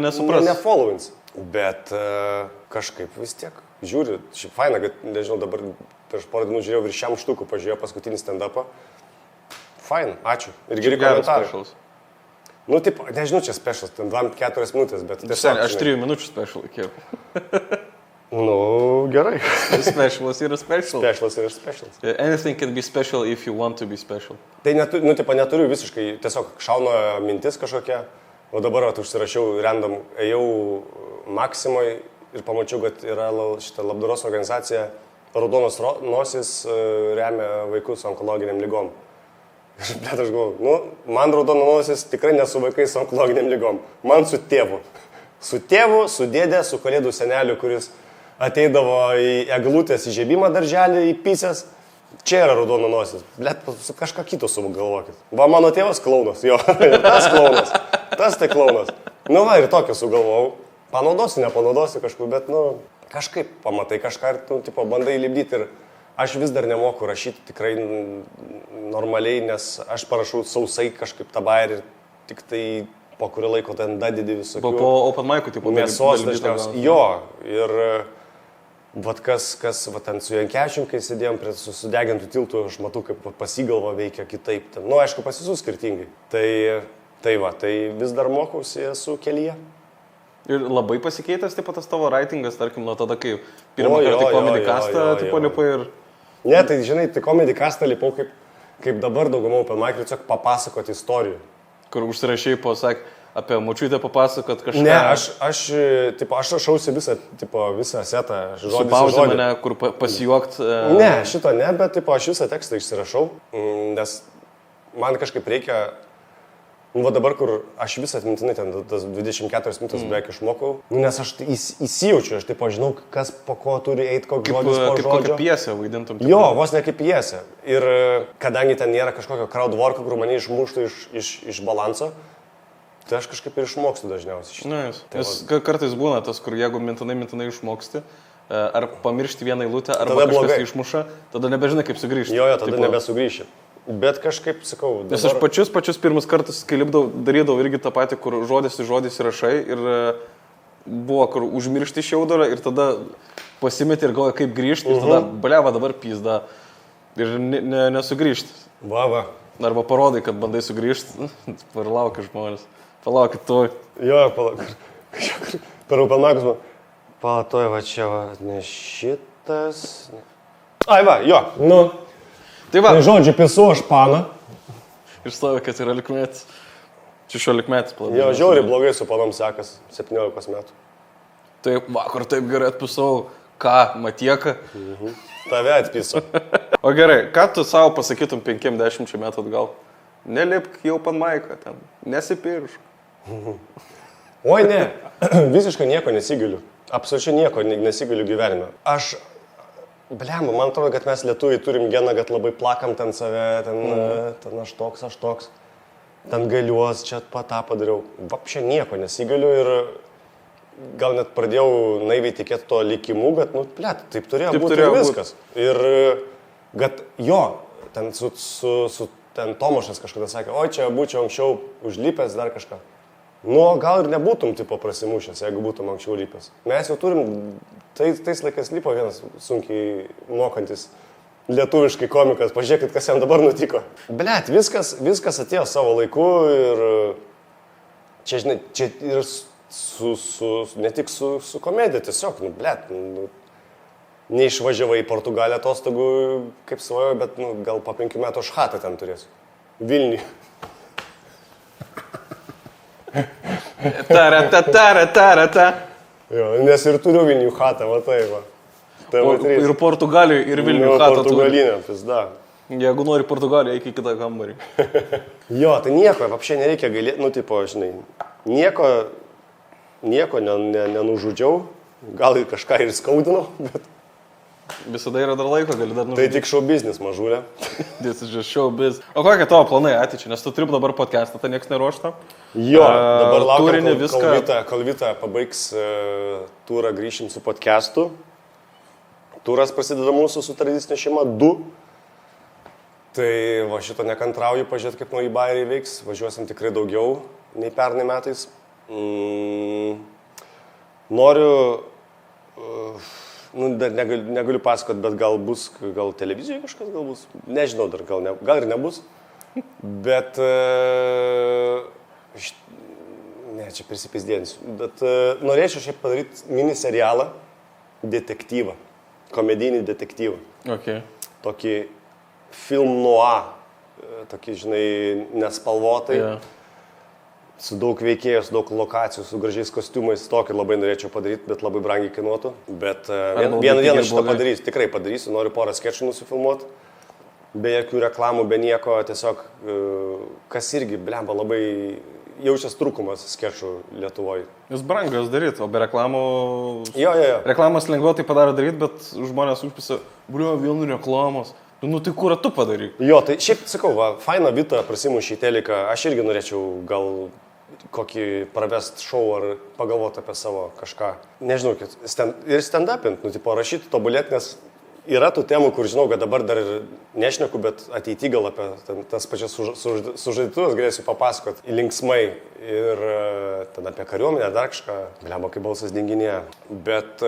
Speaker 1: nesupras.
Speaker 2: Nefollowins. Bet kažkaip vis tiek žiūri, šiaip faina, kad, nežinau, dabar prieš porą dienų žiūrėjau virš 100 štukų, pažiūrėjau paskutinį stand-upą. Fain, ačiū. Ir geri komentarai. Nu, taip, nežinau, čia specials, ten 2-4 minutės, bet tiesiog...
Speaker 1: Aš 3 minučių special laikiau.
Speaker 2: Nu, gerai.
Speaker 1: Specialas yra special.
Speaker 2: Specialas yra specialas.
Speaker 1: Anything can be special if you want to be special.
Speaker 2: Tai neturiu visiškai, tiesiog šauna mintis kažkokia, o dabar užsirašiau random, ėjau Maksimoj ir pamačiau, kad yra šitą labdaros organizacija Raudonos nosis remia vaikus onkologiniam lygom. Bet aš galvoju, man Raudonos nosis tikrai nesu vaikais su onkologiniam lygom, man su tėvu. Su tėvu, su dėdė, su kalėdų seneliu, kuris ateidavo į eglutės įžiebimą darželį, į pisės. Čia yra Raudonos nosis. Blet, kažką kito sugalvokit. Va, mano tėvas klaunas, jo, tas klaunas, tas tai klaunas. Nu va, ir tokį sugalvojau. Panaudosiu, nepanaudosiu kažkur, bet, kažkaip pamatai kažką ir, bandai lipdyti. Ir aš vis dar nemoku rašyti tikrai normaliai, nes aš parašau sausai kažkaip tą bairį ir tik tai po kurio laiko ten dadidi visokių.
Speaker 1: Po open mic'ų, tipo,
Speaker 2: mėsos dažniausiai. Jo, ir kas ten su Jankevičium, kai sėdėjom prie sudegintų tiltų, aš matau, kaip pasigalva veikia kitaip. Ten. Aišku, pasisu skirtingai. Tai vis dar mokausi, esu kelyje.
Speaker 1: Ir labai pasikeitęs, taip pat tas tavo writingas, tarkim, nuo tada, kai pirmą kartą Comedy Castą, tipo, lipai ir...
Speaker 2: Ne, tai žinai, tai Comedy Castą lipau kaip dabar daugumą open mic, tiesiog papasakoti istorijų.
Speaker 1: Kur užsirašiai, apie močiutę papasakot kažką.
Speaker 2: Ne, aš rašausi visą setą.
Speaker 1: Su pauzė mane, kur pasijuokt.
Speaker 2: Ne, šito ne, bet aš visą tekstą išsirašau, nes man kažkaip reikia... Va dabar, kur aš visą atmintinai ten tas 24 minutės beveik išmokau, nes aš įsijaučiu, aš žinau, kas po ko turi eiti, koks žodis po žodžio.
Speaker 1: Kaip kokią pjesę vaidintum.
Speaker 2: Jo, vos ne kaip pjesę. Ir kadangi ten nėra kažkokio crowdworko, kur mane išmuštų iš balanso, tai aš kažkaip ir išmokstu dažniausiai.
Speaker 1: Nes kartais būna tas, kur jeigu mintinai išmoksti, ar pamiršti vieną eilutę, ar kažkas išmuša, tada nebežinai, kaip sugrįžti.
Speaker 2: Jo, tada nebesugrįši. Bet kažkaip, sakau, dabar...
Speaker 1: Nes aš pačius pirmus kartus, kai darydavau irgi tą patį, kur žodis įrašai ir buvo, kur užmiršti šiaudorą ir tada pasimeti ir galvoja, kaip grįžti ir tada, bleva, dabar pizda ir nesugrįžti.
Speaker 2: Va.
Speaker 1: Arba parodai, kad bandai sugrįžti ir laukia žmonės. Palaukit to.
Speaker 2: Jo, palaukit. Per open mic'us man. Palatoj, va čia, va, ne šitas. Ai, va, jo,
Speaker 1: Tai va.
Speaker 2: Tai žodžiu, pisu aš paną.
Speaker 1: Ir slavė, kad yra 16 metų. 16 metų.
Speaker 2: Jo, žiauriai blogai su panom sekas, 17 metų.
Speaker 1: Taip, vakar taip gerai atpisau, ką, Matieka.
Speaker 2: Tave atpisau.
Speaker 1: O gerai, ką tu savo pasakytum 50 metų atgal? Nelipk jau pan maiką ten, nesipiršk.
Speaker 2: Oi ne, visiškai nieko nesigaliu. Absoliučiai nieko nesigaliu gyvenime. Man atrodo, kad mes lietuviai turim geną, kad labai plakam ten save, ten aš toks, ten galiuos, čia tą padariau. Vapšia nieko nesigaliu ir gal net pradėjau naiviai tikėti to likimu, bet, taip turėjo būti ir viskas. Ir, kad jo, ten ten Tomašas kažkada sakė, oi, čia būčiau anksčiau užlipęs dar kažką. Gal ir nebūtum tipo prasimušęs, jeigu būtum anksčiau lipęs. Mes jau turim, tais laikais lipo vienas sunkiai mokantis lietuviškai komikas, pažiūrėkit, kas jam dabar nutiko. Blet, viskas atėjo savo laiku ir čia, žinai, čia ir ne tik su komedija, tiesiog, neišvažiavai į Portugaliją atostogų, kaip svajojau, bet gal po 5 metų aš chatą ten turėsiu. Vilniui.
Speaker 1: Tarata.
Speaker 2: Jo, nes ir turiu Vilnių chatą, va tai va.
Speaker 1: Ir Portugalijoje, ir Vilnių chatą.
Speaker 2: Portugalinė, pizda.
Speaker 1: Jeigu nori Portugaliją, eik į kitą kambarį.
Speaker 2: Jo, tai nieko, apšiai nereikia galėti, žinai, nieko nenužudžiau, gal ir kažką ir skaudinau,
Speaker 1: Visada yra dar laiko, gali dar
Speaker 2: Tai
Speaker 1: nužudyti.
Speaker 2: tik show business mažulė.
Speaker 1: This is just showbiz. O kokie tavo planai ateičiai, nes tu turi dabar podcastą, tai niekas neruošta.
Speaker 2: Jo, dabar laukiam,
Speaker 1: turinį
Speaker 2: kol
Speaker 1: viską.
Speaker 2: Kalvita pabaigs turą, grįšim su podcastu. Turas prasideda mūsų su tradicinė šeima 2. Tai va šito nekantrauju, pažiūrėti, kaip nauji bairiai veiks. Važiuosim tikrai daugiau nei pernai metais. Noriu, dar negaliu pasakoti, bet gal bus, gal televizijoje kažkas gal bus. Nežinau dar, gal ir nebus. Bet, ne, čia prisipizdėnsiu. Bet norėčiau šiaip padaryti mini serialą, detektyvą, komedinį detektyvą.
Speaker 1: Okay.
Speaker 2: Tokį film noir, tokį, žinai, nespalvotai.
Speaker 1: Yeah.
Speaker 2: Su daug veikėjų, su daug lokacijų, su gražiais kostiumais. Tokį labai norėčiau padaryti, bet labai brangiai kainuotų. Bet vieną dieną šitą padarysiu, tikrai padarysiu. Noriu porą skečų nusifilmuoti. Be jokių reklamų, be nieko. Tiesiog, kas irgi, blemba, labai jaučias trūkumas skečų Lietuvoje.
Speaker 1: Jūs brangiai jos daryti, o be reklamų...
Speaker 2: Jo.
Speaker 1: Reklamas lengviau tai padaro daryti, bet žmonės užpisa, vien reklamos. Nu tai kur tu padaryk?
Speaker 2: Jo, tai šiaip, sakau, va, faina Vita prasimušė į teliką. Aš irgi norėčiau gal kokį pravest šou ar pagalvoti apie savo kažką. Nežinau, ir stand-upint, nu, tipo, rašyti, tobulėti, nes yra tų temų, kur žinau, kad dabar dar ir nešneku, bet ateity gal apie tas pačias sužaidtuvas galėsiu papasakoti linksmai ir ten apie kariuomenę, dar kažką, blemo, kaip balsas dinginėje. Bet,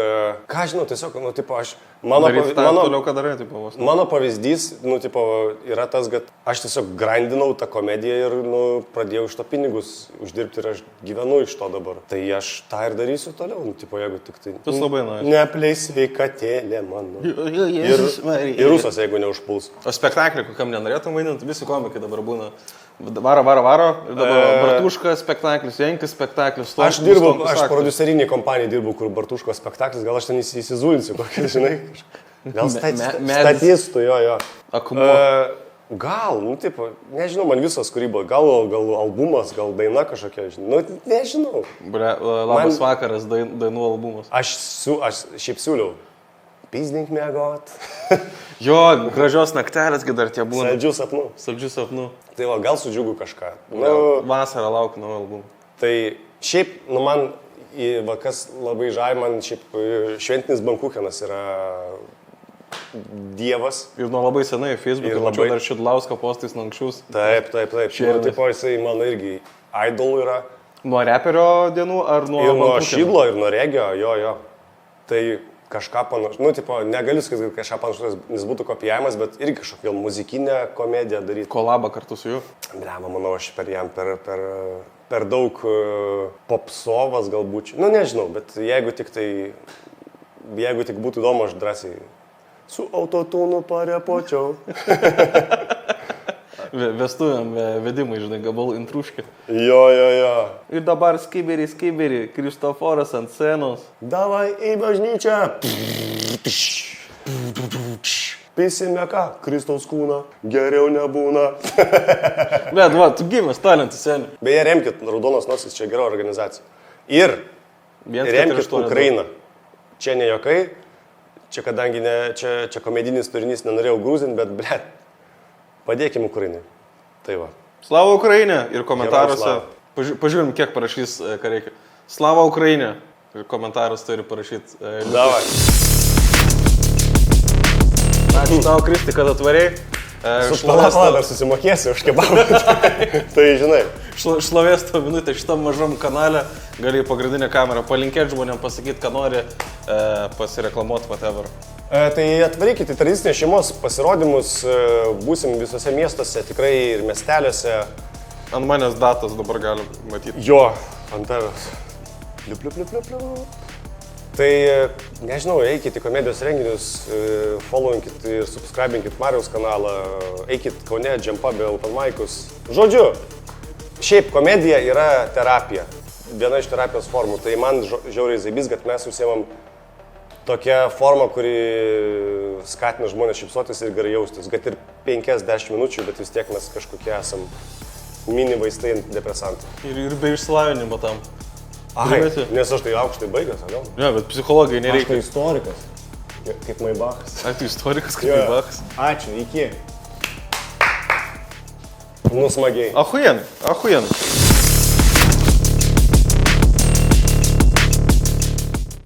Speaker 2: ką žinau, tiesiog, nu, tipo, mano pavyzdys, nu, tipo, yra tas, kad aš tiesiog grindinau tą komediją ir, nu, pradėjau iš to pinigus uždirbti ir aš gyvenu iš to dabar. Tai aš tą ir darysiu toliau, nu, tipo, jeigu tik tai...
Speaker 1: Tu labai nori.
Speaker 2: Neapleis sveikatėlė mano. Ir rusas, jeigu neužpuls.
Speaker 1: O spektaklį, kokiam nenorėtum vaidinti, visi komikai dabar būna. Varo. Ir dabar Bartuška spektaklis, Jankis spektaklis.
Speaker 2: Aš prodiuserinį kompaniją dirbu, kur Bartuško spektaklis, gal aš ten įsizulinsiu kokį, žinai, gal statistų, jo.
Speaker 1: Akumuo.
Speaker 2: Gal, nu, taip, nežinau, man visos kūryba, gal albumas, gal daina kažkokia, nu, nežinau.
Speaker 1: Labas vakaras, dainų albumas.
Speaker 2: Aš šiaip siūliau. Pizdink miegot.
Speaker 1: Jo, gražios naktelės, kai dar tie būna.
Speaker 2: Saldžių sapnų. Tai
Speaker 1: va,
Speaker 2: gal su džiugu kažką.
Speaker 1: Vasarą laukiu naujo albumą.
Speaker 2: Tai šiaip, nu, man, va, kas labai žavi, man šiaip šventinis bankuchenas yra dievas.
Speaker 1: Ir nuo labai senai Facebook'e mačiau dar Šidlausko postais nuo anksčius.
Speaker 2: Taip. Ir taip, jisai mano irgi idol yra.
Speaker 1: Nuo reperio dienų ar nuo...
Speaker 2: Ir nuo Šidlo, ir nuo regio, jo. Tai... kažką panašu, nu, tipo, negaliu sakyti, kad kažką panašu, nes būtų kopijavimas, bet irgi kažkokią muzikinę komediją daryti.
Speaker 1: Kolabą kartu su juo?
Speaker 2: Blema, manau, aš per jam per daug popsovas galbūt. Nu, nežinau, bet jeigu tik būtų įdomu, aš drąsiai su autotūnu parepočiau.
Speaker 1: Vestuvėm vedimai, žinai, gabalų intruškį.
Speaker 2: Jo.
Speaker 1: Ir dabar skiberi, Kristoforas ant scenos.
Speaker 2: Davai į bažnyčią. Pisime ką, Kristaus kūną, geriau nebūna.
Speaker 1: Bet, va, tu gimęs talentų seniai.
Speaker 2: Beje, remkit Raudonos nosis, čia gera organizacija. Ir remkit Ukrainą. Čia ne jokai, čia kadangi čia komedinis turinys, nenorėjau grūzinti, bet, blet. Padėkim Ukrainai. Tai va.
Speaker 1: Slava Ukrainė ir komentaruose. Pažiūrim, kiek parašys, ką reikia. Slava Ukrainė. Ir komentaras turi parašyti.
Speaker 2: Davai.
Speaker 1: Ačiū tau, Kristi, kad atvarei.
Speaker 2: Su šlovės dar susimokėsiu už kebabą. Tai žinai.
Speaker 1: Šlovės tavo minutę šitam mažam kanale. Gali į pagrindinę kamerą palinkėti žmonėm, pasakyti, ką nori, pasireklamuoti, whatever.
Speaker 2: Tai atvarykite tradicinės šeimos pasirodymus, būsim visose miestuose, tikrai ir miesteliuose.
Speaker 1: Ant manęs datas dabar galim matyti.
Speaker 2: Jo, ant tavęs. Tai, nežinau, eikit į komedijos renginius, followinkit ir subscribinkit Mariaus kanalą, eikit Kaune, Džempabė, Open Mic'us. Žodžiu, šiaip komedija yra terapija, viena iš terapijos formų. Tai man žiauriai zaibys, kad mes užsiemam tokia forma, kuri skatina žmonės šypsotis ir gerai jaustis. Kad ir 5-10 minučių, bet vis tiek mes kažkokie esam mini vaistai antidepresantai.
Speaker 1: Ir be išsilavinimo tam.
Speaker 2: Ai, nes aš tai aukštai baigęs, gal?
Speaker 1: Ne, bet psichologai nereikia.
Speaker 2: Aš tai istorikas. Kaip Maibachas.
Speaker 1: Ar tu istorikas kaip
Speaker 2: Jo.
Speaker 1: Maibachas?
Speaker 2: Ačiū, iki. Nu smagiai.
Speaker 1: Ahujen.